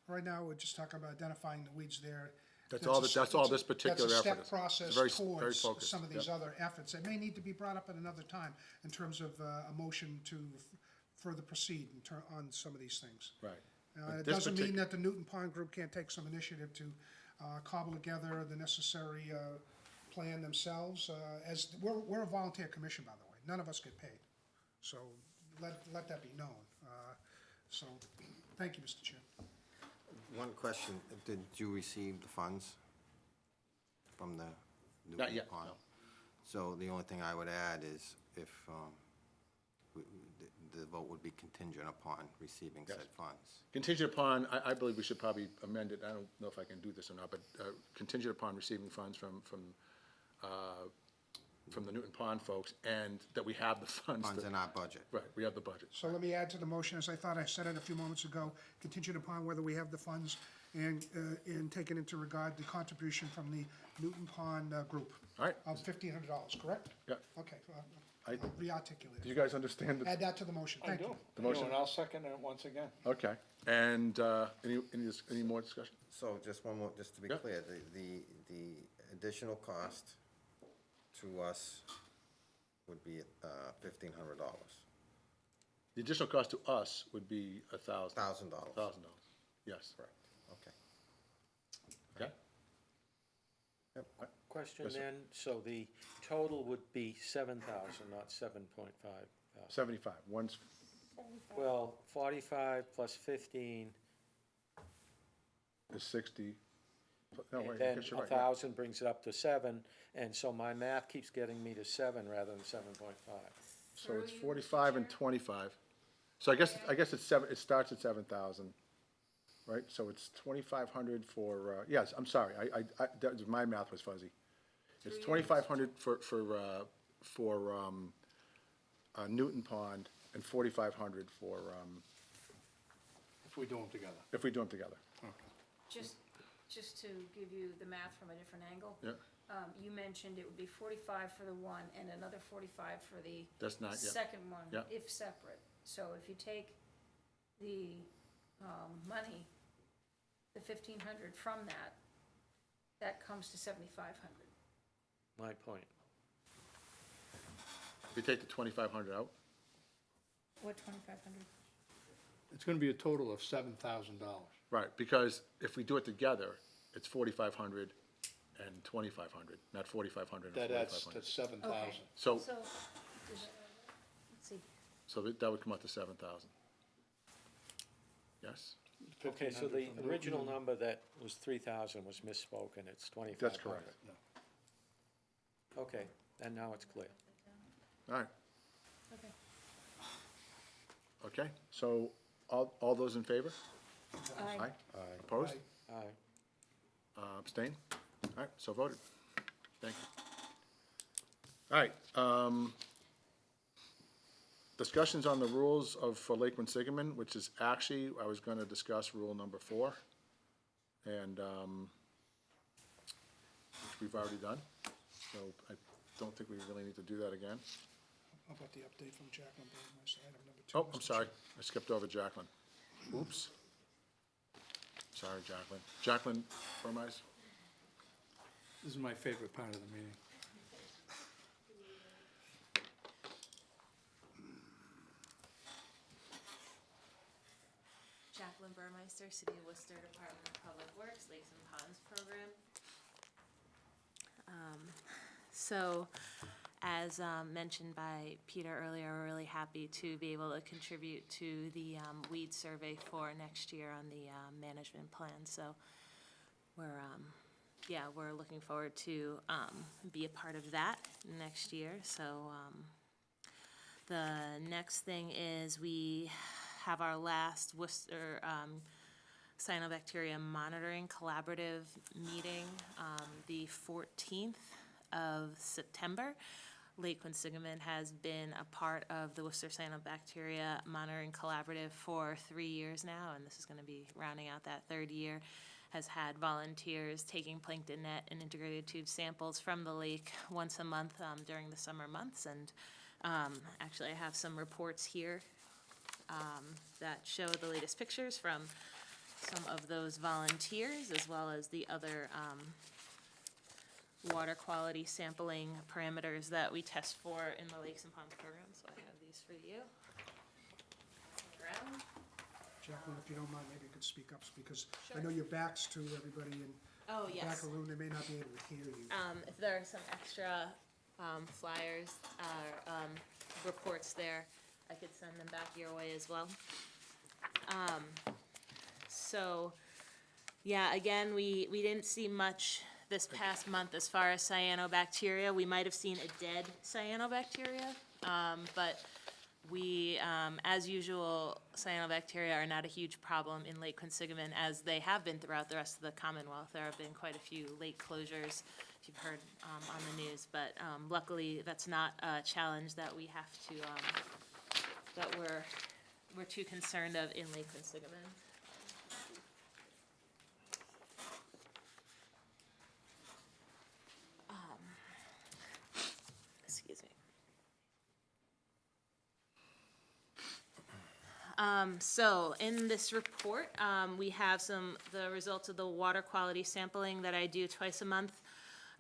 Right now, we're just talking about identifying the weeds there. That's all this particular effort is. That's a step It's process very towards focused, some of these yep. other efforts. It may need to be brought up at another time in terms of a motion to further proceed on some of these things. Right. It doesn't mean that the Newton Pond Group can't take some initiative to cobble together the necessary plan themselves. As we're a volunteer commission, by the way. None of us get paid. So let that be known. So thank you, Mr. Chair. One question, did you receive the funds from the Newton Not yet, Pond? no. So the only thing I would add is if the vote would be contingent upon receiving Yes. said funds. Contingent upon, I believe we should probably amend it, I don't know if I can do this or not, but contingent upon receiving funds from the Newton Pond folks, and that we have the funds. Funds in our budget. Right, we have the budget. So let me add to the motion, as I thought I said it a few moments ago, contingent upon whether we have the funds and taking into regard the contribution from the Newton Pond group. All right. Of $1,500, correct? Yeah. Okay, I- I'll re-articulate Do you it. guys understand the Add that to the motion, thank you. The motion? And I'll second it once again. Okay, and any more discussion? So just one more, just to be Yeah. clear, the additional cost to us would be $1,500. The additional cost to us would be $1,000. $1,000. Yes. Correct. Okay. Okay? Question Yes, sir. then, so the total would be 7,000, not 7.5 thousand. 75, one's, Well, 45 plus 15, is 60. No, wait, I and then guess you're right, yeah. 1,000 brings it up to 7, and so my math keeps getting me to 7 rather than 7.5. So it's 45 and 25. So I guess it's seven, it starts at 7,000, right? So it's 2,500 for, yes, I'm sorry, my math was fuzzy. It's 2,500 for Newton Pond and 4,500 for, If we do them together. if we do them together. Just to give you the math from a different angle. Yeah. You mentioned it would be 45 for the one and another 45 for the That's not, yeah. second one, Yeah. if separate. So if you take the money, the 1,500 from that, that comes to 7,500. My point. If you take the 2,500 out, What 2,500? It's gonna be a total of $7,000. right, because if we do it together, it's 4,500 and 2,500, not 4,500 and That adds to 4,500. 7,000. So, So, let's see. so that would come out to 7,000. Yes? Okay, so 1,500 the from Newton original and- number that was 3,000 was misspoken, it's 2,500. That's correct. Okay, and now it's clear. All right, Okay. okay, so all those in favor? Aye. Opposed? Aye. Abstain? All right, so voted. Thank you. All right, discussions on the rules for Lake Quinsigamond, which is actually, I was gonna discuss rule number 4, and, which we've already done, so I don't think we really need to do that again. How about the update from Jacqueline Burmeister, item number 2? Oh, I'm sorry, I skipped over Jacqueline. Oops. Sorry, Jacqueline. Jacqueline Burmeister? This is my favorite part of the meeting. Jacqueline Burmeister, City of Worcester, Department of Public Works, Lakes and Ponds Program. So, as mentioned by Peter earlier, we're really happy to be able to contribute to the weed survey for next year on the management plan. So, we're looking forward to be a part of that next year. So, the next thing is we have our last Worcester Cyanobacteria Monitoring Collaborative meeting the 14th of September. Lake Quinsigamond has been a part of the Worcester Cyanobacteria Monitoring Collaborative for 3 years now, and this is going to be rounding out that third year. Has had volunteers taking plankton net and integrated tube samples from the lake once a month during the summer months, and actually I have some reports here that show the latest pictures from some of those volunteers, as well as the other water quality sampling parameters that we test for in the Lakes and Ponds program. So I have these for you. Around. Jacqueline, if you don't mind, maybe you could speak up, because I know your back's to everybody in Oh, the yes. back of the room, they may not be able to hear you. If there are some extra flyers or reports there, I could send them back your way as well. So Yeah, again, we didn't see much this past month as far as cyanobacteria. We might have seen a dead cyanobacteria, but we, as usual, cyanobacteria are not a huge problem in Lake Quinsigamond, as they have been throughout the rest of the Commonwealth. There have been quite a few lake closures, if you've heard on the news, but luckily, that's not a challenge that we have to, that we're too concerned of in Lake Quinsigamond. Excuse me. So in this report, we have the results of the water quality sampling that I do twice a month.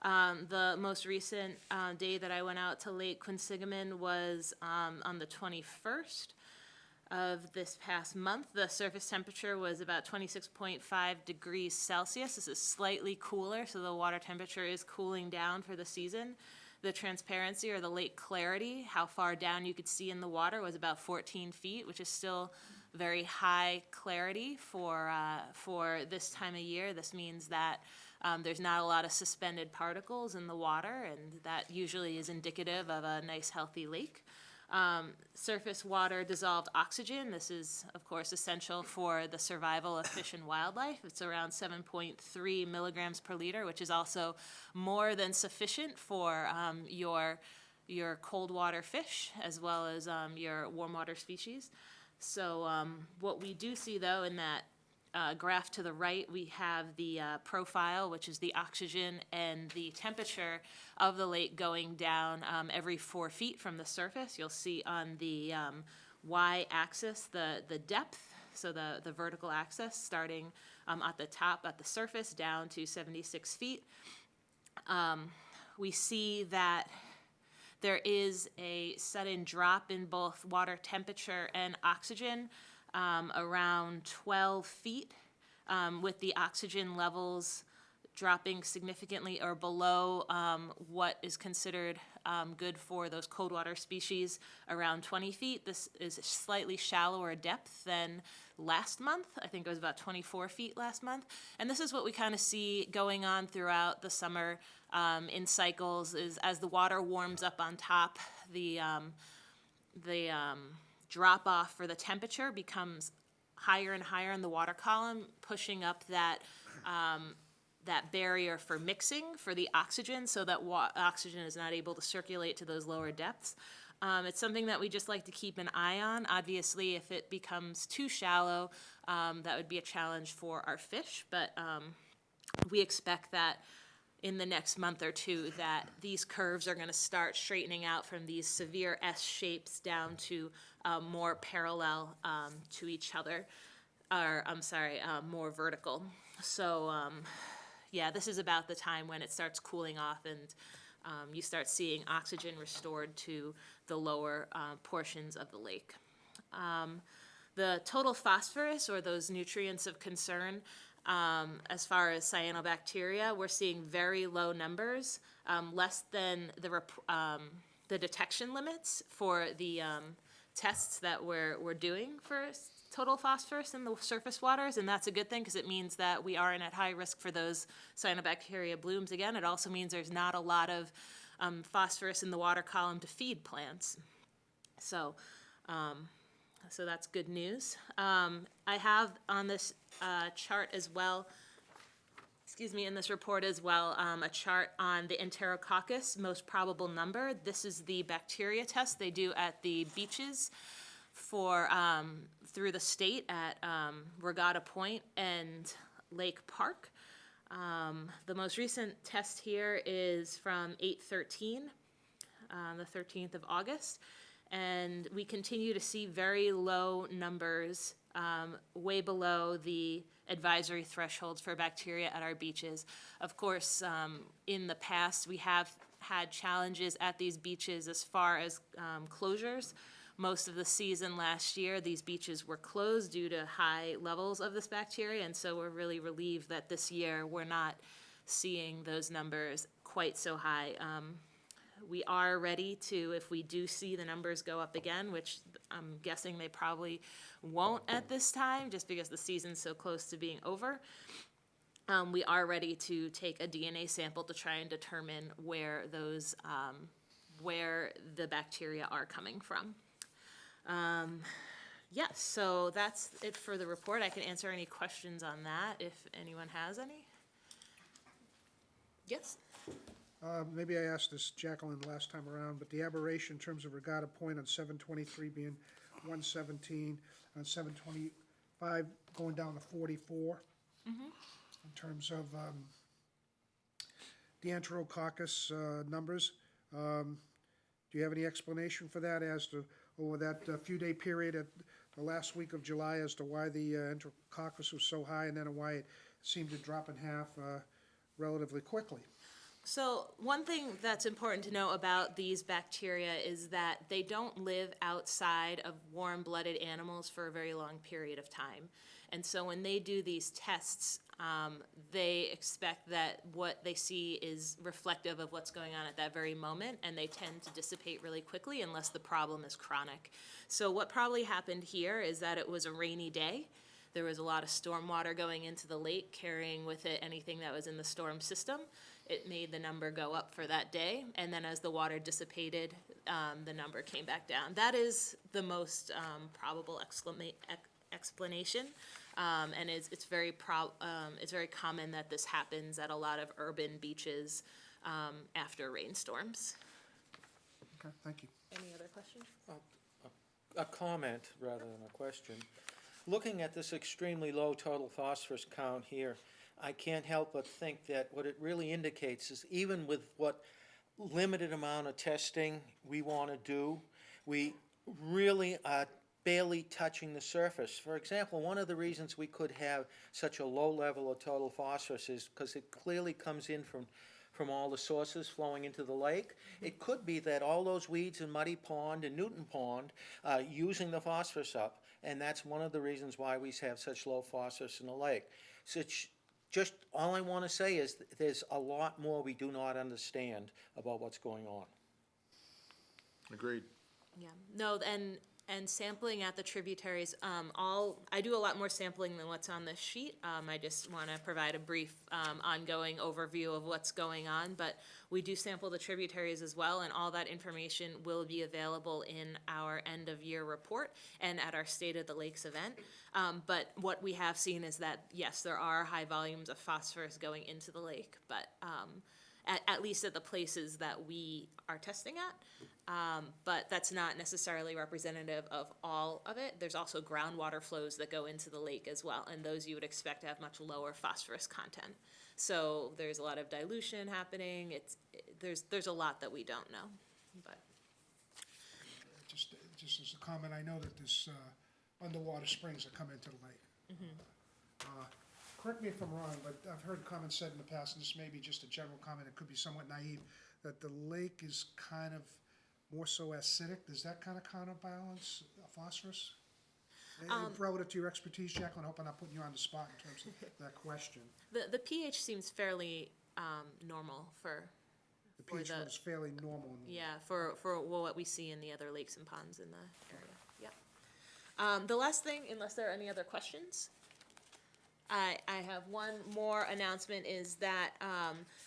The most recent day that I went out to Lake Quinsigamond was on the 21st of this past month. The surface temperature was about 26.5 degrees Celsius. This is slightly cooler, so the water temperature is cooling down for the season. The transparency, or the lake clarity, how far down you could see in the water, was about 14 feet, which is still very high clarity for this time of year. This means that there's not a lot of suspended particles in the water, and that usually is indicative of a nice, healthy lake. Surface water dissolved oxygen. This is, of course, essential for the survival of fish and wildlife. It's around 7.3 milligrams per liter, which is also more than sufficient for your cold water fish, as well as your warm water species. So what we do see, though, in that graph to the right, we have the profile, which is the oxygen and the temperature of the lake going down every 4 feet from the surface. You'll see on the y-axis the depth, so the vertical axis, starting at the top, at the surface, down to 76 feet. We see that there is a sudden drop in both water temperature and oxygen around 12 feet, with the oxygen levels dropping significantly or below what is considered good for those cold water species, around 20 feet. This is a slightly shallower depth than last month. I think it was about 24 feet last month. And this is what we kind of see going on throughout the summer in cycles, is as the water warms up on top, the drop off for the temperature becomes higher and higher in the water column, pushing up that barrier for mixing for the oxygen, so that oxygen is not able to circulate to those lower depths. It's something that we just like to keep an eye on. Obviously, if it becomes too shallow, that would be a challenge for our fish, but we expect that in the next month or two that these curves are going to start straightening out from these severe S shapes down to more parallel to each other, or more vertical. So yeah, this is about the time when it starts cooling off and you start seeing oxygen restored to the lower portions of the lake. The total phosphorus, or those nutrients of concern, as far as cyanobacteria, we're seeing very low numbers, less than the detection limits for the tests that we're doing for total phosphorus in the surface waters, and that's a good thing because it means that we aren't at high risk for those cyanobacteria blooms again. It also means there's not a lot of phosphorus in the water column to feed plants. So that's good news. I have on this chart as well, in this report as well, a chart on the Enterococcus most probable number. This is the bacteria test they do at the beaches for through the state at Regatta Point and Lake Park. The most recent test here is from 8/13, the 13th of August, and we continue to see very low numbers, way below the advisory thresholds for bacteria at our beaches. Of course, in the past, we have had challenges at these beaches as far as closures. Most of the season last year, these beaches were closed due to high levels of this bacteria, and so we're really relieved that this year we're not seeing those numbers quite so high. We are ready to, if we do see the numbers go up again, which I'm guessing they probably won't at this time, just because the season's so close to being over. we are ready to take a DNA sample to try and determine where those, where the bacteria are coming from. Yes, so that's it for the report. I can answer any questions on that if anyone has any. Yes? Maybe I asked this Jacqueline last time around, but the aberration in terms of regatta point on 723 being 117, on 725 going down to 44. In terms of the enterococcus numbers, do you have any explanation for that as to, over that few-day period at the last week of July, as to why the enterococcus was so high and then why it seemed to drop in half relatively quickly? So one thing that's important to know about these bacteria is that they don't live outside of warm-blooded animals for a very long period of time. And so when they do these tests, they expect that what they see is reflective of what's going on at that very moment, and they tend to dissipate really quickly unless the problem is chronic. So what probably happened here is that it was a rainy day. There was a lot of storm water going into the lake, carrying with it anything that was in the storm system. It made the number go up for that day, and then as the water dissipated, the number came back down. That is the most probable explanation, and it's very common that this happens at a lot of urban beaches after rainstorms. Okay, thank you. Any other questions? A comment rather than a question. Looking at this extremely low total phosphorus count here, I can't help but think that what it really indicates is even with what limited amount of testing we want to do, we really are barely touching the surface. For example, one of the reasons we could have such a low level of total phosphorus is because it clearly comes in from all the sources flowing into the lake. It could be that all those weeds in Muddy Pond and Newton Pond are using the phosphorus up, and that's one of the reasons why we have such low phosphorus in the lake. So it's just, all I want to say is there's a lot more we do not understand about what's going on. Agreed. Yeah, no, and sampling at the tributaries, I do a lot more sampling than what's on this sheet. I just want to provide a brief ongoing overview of what's going on, but we do sample the tributaries as well, and all that information will be available in our end-of-year report and at our State of the Lakes event. But what we have seen is that, yes, there are high volumes of phosphorus going into the lake, but at least at the places that we are testing at. But that's not necessarily representative of all of it. There's also groundwater flows that go into the lake as well, and those you would expect to have much lower phosphorus content. So there's a lot of dilution happening. There's a lot that we don't know, but. Just as a comment, I know that there's underwater springs that come into the lake. Correct me if I'm wrong, but I've heard comments said in the past, and this may be just a general comment, it could be somewhat naive, that the lake is kind of more so acidic. Does that kind of counterbalance phosphorus? Relative to your expertise, Jacqueline, I hope I'm not putting you on the spot in terms of that question. The pH seems fairly normal for. The pH is fairly normal. Yeah, for what we see in the other lakes and ponds in the area. Yeah. The last thing, unless there are any other questions, I have one more announcement, is that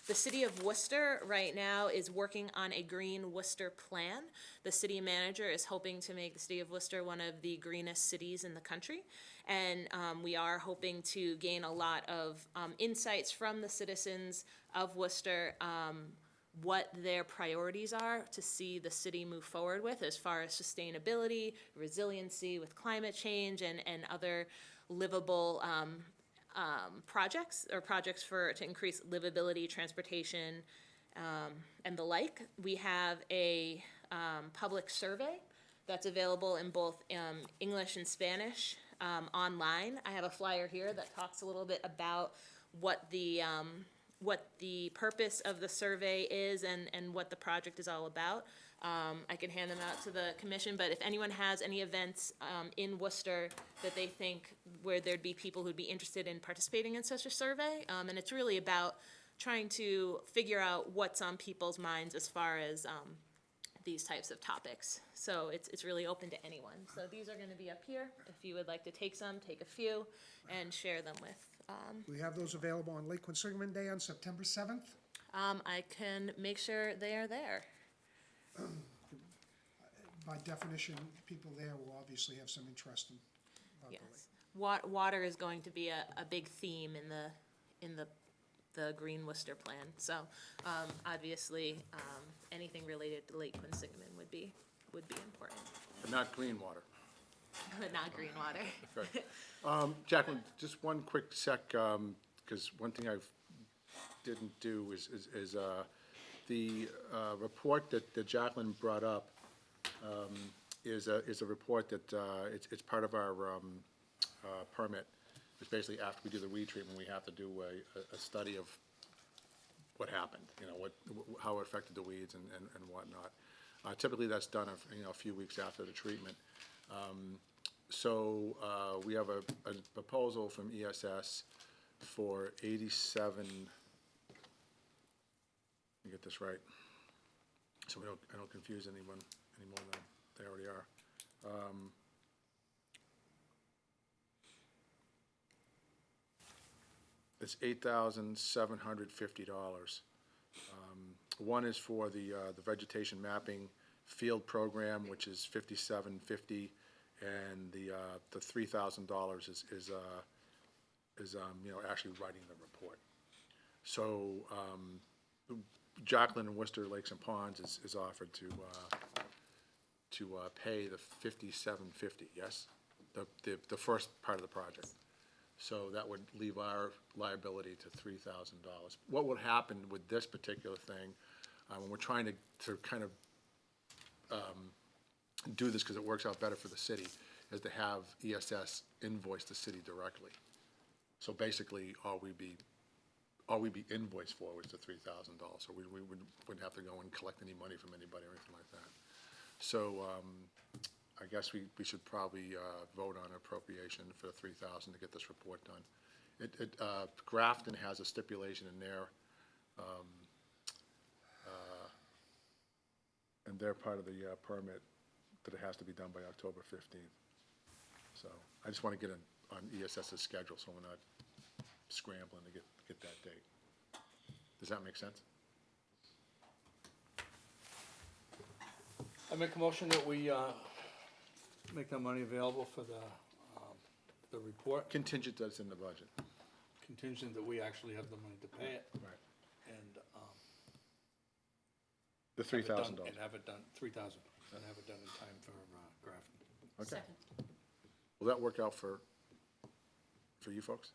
the city of Worcester right now is working on a green Worcester plan. The city manager is hoping to make the city of Worcester one of the greenest cities in the country. And we are hoping to gain a lot of insights from the citizens of Worcester, what their priorities are to see the city move forward with as far as sustainability, resiliency with climate change, and other livable projects to increase livability, transportation, and the like. We have a public survey that's available in both English and Spanish online. I have a flyer here that talks a little bit about what the purpose of the survey is and what the project is all about. I can hand them out to the commission, but if anyone has any events in Worcester that they think where there'd be people who'd be interested in participating in such a survey, and it's really about trying to figure out what's on people's minds as far as these types of topics. So it's really open to anyone. So these are going to be up here. If you would like to take some, take a few, and share them with We have those available on Lake Quinsigamond Day on September 7th. I can make sure they are there. By definition, people there will obviously have some interest about the lake. Yes. Water is going to be a big theme in the Green Worcester plan. So, obviously, anything related to Lake Quinsigamond would be important, But not green water. but not green water. Good. Jacqueline, just one quick sec, because one thing I didn't do is the report that Jacqueline brought up is a report that it's part of our permit. It's basically after we do the weed treatment, we have to do a study of what happened, how it affected the weeds and whatnot. Typically, that's done a few weeks after the treatment. So we have a proposal from ESS for 87, let me get this right, so I don't confuse anyone any more than they already are. It's $8,750. One is for the vegetation mapping field program, which is $5,750, and the $3,000 is actually writing the report. So Jacqueline and Worcester Lakes and Ponds is offered to pay the $5,750. Yes, the first part of the project. So that would leave our liability to $3,000. What would happen with this particular thing, when we're trying to kind of do this because it works out better for the city, is to have ESS invoice the city directly. So basically, all we'd be invoiced for was the $3,000. So we wouldn't have to go and collect any money from anybody or anything like that. So I guess we should probably vote on appropriation for the $3,000 to get this report done. Grafton has a stipulation in there, and they're part of the permit that it has to be done by October 15th. So I just want to get it on ESS's schedule so we're not scrambling to get that date. Does that make sense? I make a motion that we make that money available for the report, Contingent that's in the budget. contingent that we actually have the money to pay it, Right. and The $3,000. and have it done, 3,000, and have it done in time for Grafton. Okay. Second. Will that work out for you folks?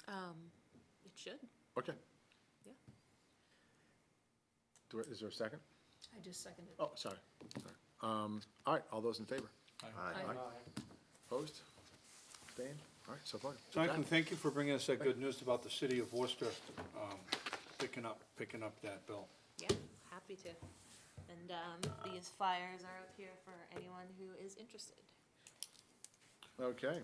It should, Okay. yeah. Is there a second? I just seconded. Oh, sorry. All right, all those in favor? Aye. Opposed? Abstained? All right, so voted. Jonathan, thank you for bringing us that good news about the city of Worcester, picking up that bill. Yeah, happy to. And these flyers are up here for anyone who is interested. Okay.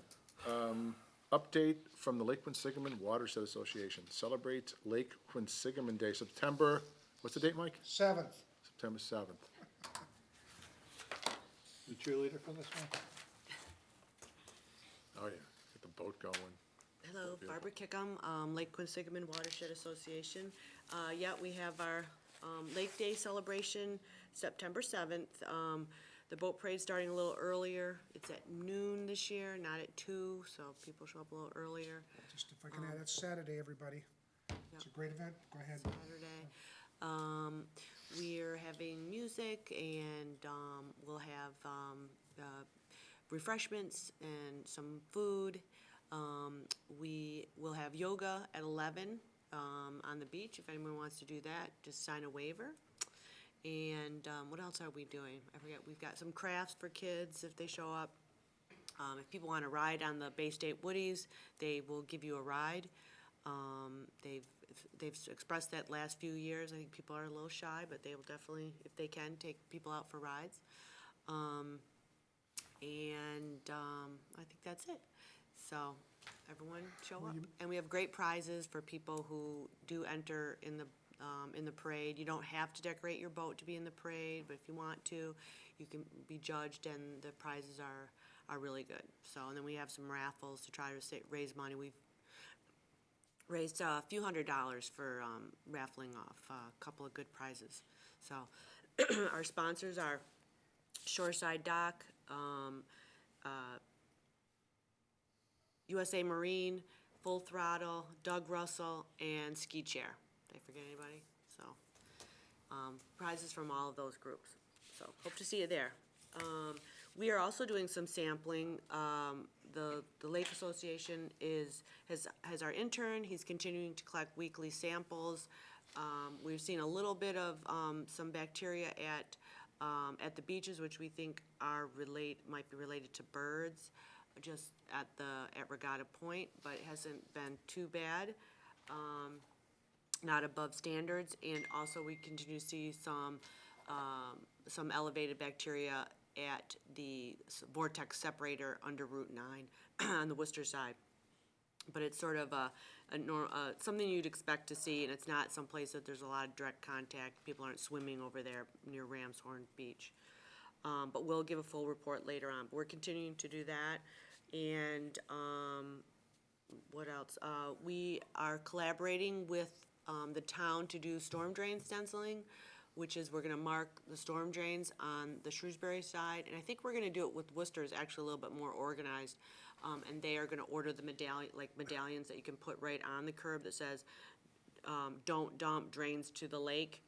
Update from the Lake Quinsigamond Watershed Association. Celebrates Lake Quinsigamond Day, September, what's the date, Mike? 7th. September 7th. The cheerleader for this one? Oh, yeah, get the boat going. Hello, Barbara Kickham, Lake Quinsigamond Watershed Association. Yeah, we have our Lake Day celebration, September 7th. The boat parade's starting a little earlier. It's at noon this year, not at 2, so people show up a little earlier. Just if I can add, that's Saturday, everybody. It's a great event. Go ahead. Saturday. We're having music, and we'll have refreshments and some food. We will have yoga at 11 on the beach. If anyone wants to do that, just sign a waiver. And what else are we doing? I forget. We've got some crafts for kids if they show up. If people want to ride on the Bay State Woodies, they will give you a ride. They've expressed that last few years. I think people are a little shy, but they will definitely, if they can, take people out for rides. And I think that's it. So everyone show up. And we have great prizes for people who do enter in the parade. You don't have to decorate your boat to be in the parade, but if you want to, you can be judged, and the prizes are really good. So, and then we have some raffles to try to raise money. raised a few $100s for raffling off a couple of good prizes. So our sponsors are Shoreside Dock, USA Marine, Full Throttle, Doug Russell, and Ski Chair. Did I forget anybody? So prizes from all of those groups. So hope to see you there. We are also doing some sampling. The Lake Association has our intern. He's continuing to collect weekly samples. We've seen a little bit of some bacteria at the beaches, which we think might be related to birds, just at Regatta Point, but it hasn't been too bad. Not above standards, and also we continue to see some elevated bacteria at the vortex separator under Route 9 on the Worcester side. But it's sort of something you'd expect to see, and it's not someplace that there's a lot of direct contact. People aren't swimming over there near Ramshorn Beach. But we'll give a full report later on. But we're continuing to do that. And what else? We are collaborating with the town to do storm drain stenciling, which is we're gonna mark the storm drains on the Shrewsbury side, and I think we're gonna do it with Worcester, is actually a little bit more organized. And they are gonna order the medallions that you can put right on the curb that says, don't dump drains to the lake.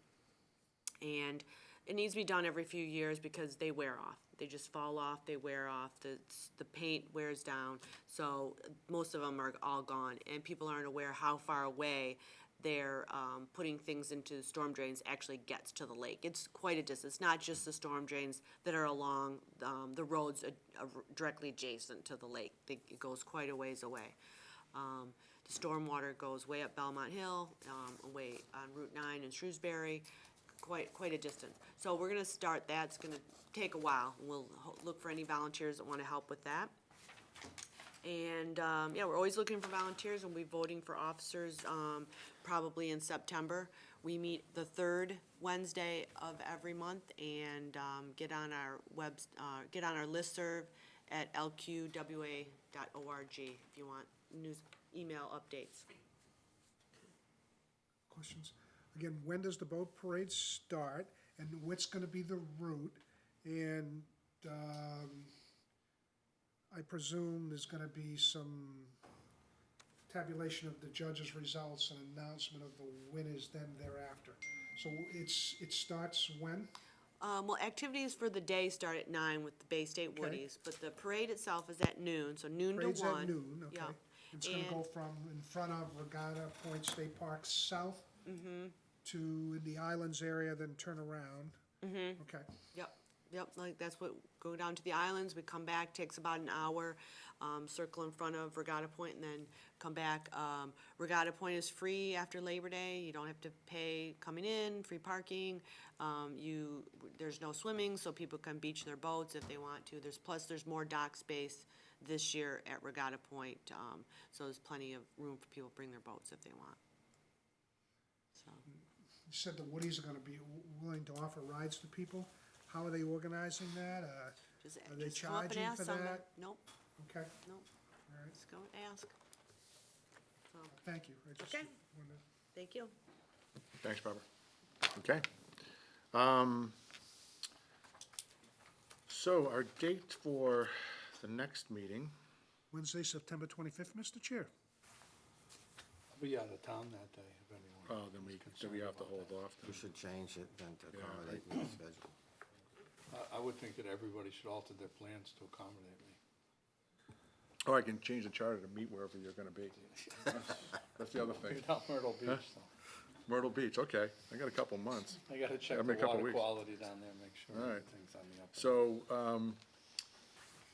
And it needs to be done every few years because they wear off. They just fall off, they wear off, the paint wears down, so most of them are all gone, and people aren't aware how far away they're putting things into storm drains actually gets to the lake. It's quite a distance. It's not just the storm drains that are along the roads directly adjacent to the lake. It goes quite a ways away. The storm water goes way up Belmont Hill, away on Route 9 in Shrewsbury, quite a distance. So we're gonna start that. It's gonna take a while. We'll look for any volunteers that wanna help with that. And, yeah, we're always looking for volunteers, and we're voting for officers, probably in September. We meet the third Wednesday of every month, and, get on our listserv at lqwa.org if you want email updates. Questions? Again, when does the boat parade start, and what's gonna be the route? And, I presume there's gonna be some tabulation of the judges' results and announcement of the winners then thereafter. So it starts when? Well, activities for the day start at 9 with the Bay State Woodies, but the parade itself is at noon, so noon to 1. Parade's at noon, okay. Yeah. It's gonna go from in front of Regatta Point State Park south to the Islands area, then turn around. Okay. Yep, like that's what, go down to the islands, we come back, takes about an hour, circle in front of Regatta Point and then come back. Regatta Point is free after Labor Day, you don't have to pay coming in, free parking. There's no swimming, so people can beach their boats if they want to. There's more dock space this year at Regatta Point, so there's plenty of room for people to bring their boats if they want. So. You said the Woodies are gonna be willing to offer rides to people. How are they organizing that? Are they Just come up and charging ask for someone. that? Nope, Okay, nope, all right, just go and ask. So, thank you. I just Okay. wanted- thank you. Thanks, Barbara. Okay. So our date for the next meeting, Wednesday, September 25th, Mr. Chair. I'll be out of town that day, if anyone. then we have to hold off. We should change it then to Yeah, accommodate your schedule. I would think that everybody should alter their plans to accommodate me. Or I can change the charter to meet wherever you're gonna be. That's the other thing. Down Myrtle Beach, so. Myrtle Beach, okay, I got a couple months. I gotta check Every the couple water weeks. quality down there, make sure All right. everything's on the up. So,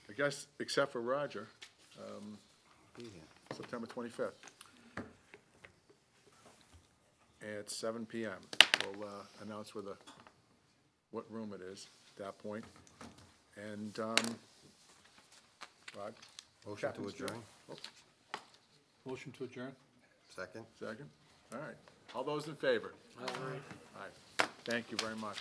I guess, except for Roger, Be here. September 25th. At 7 PM. We'll announce what room it is at that point. And, Rod? Motion to Captain's chair. adjourn? Motion to adjourn? Second? Second? All right. All those in favor? Aye. Thank you very much.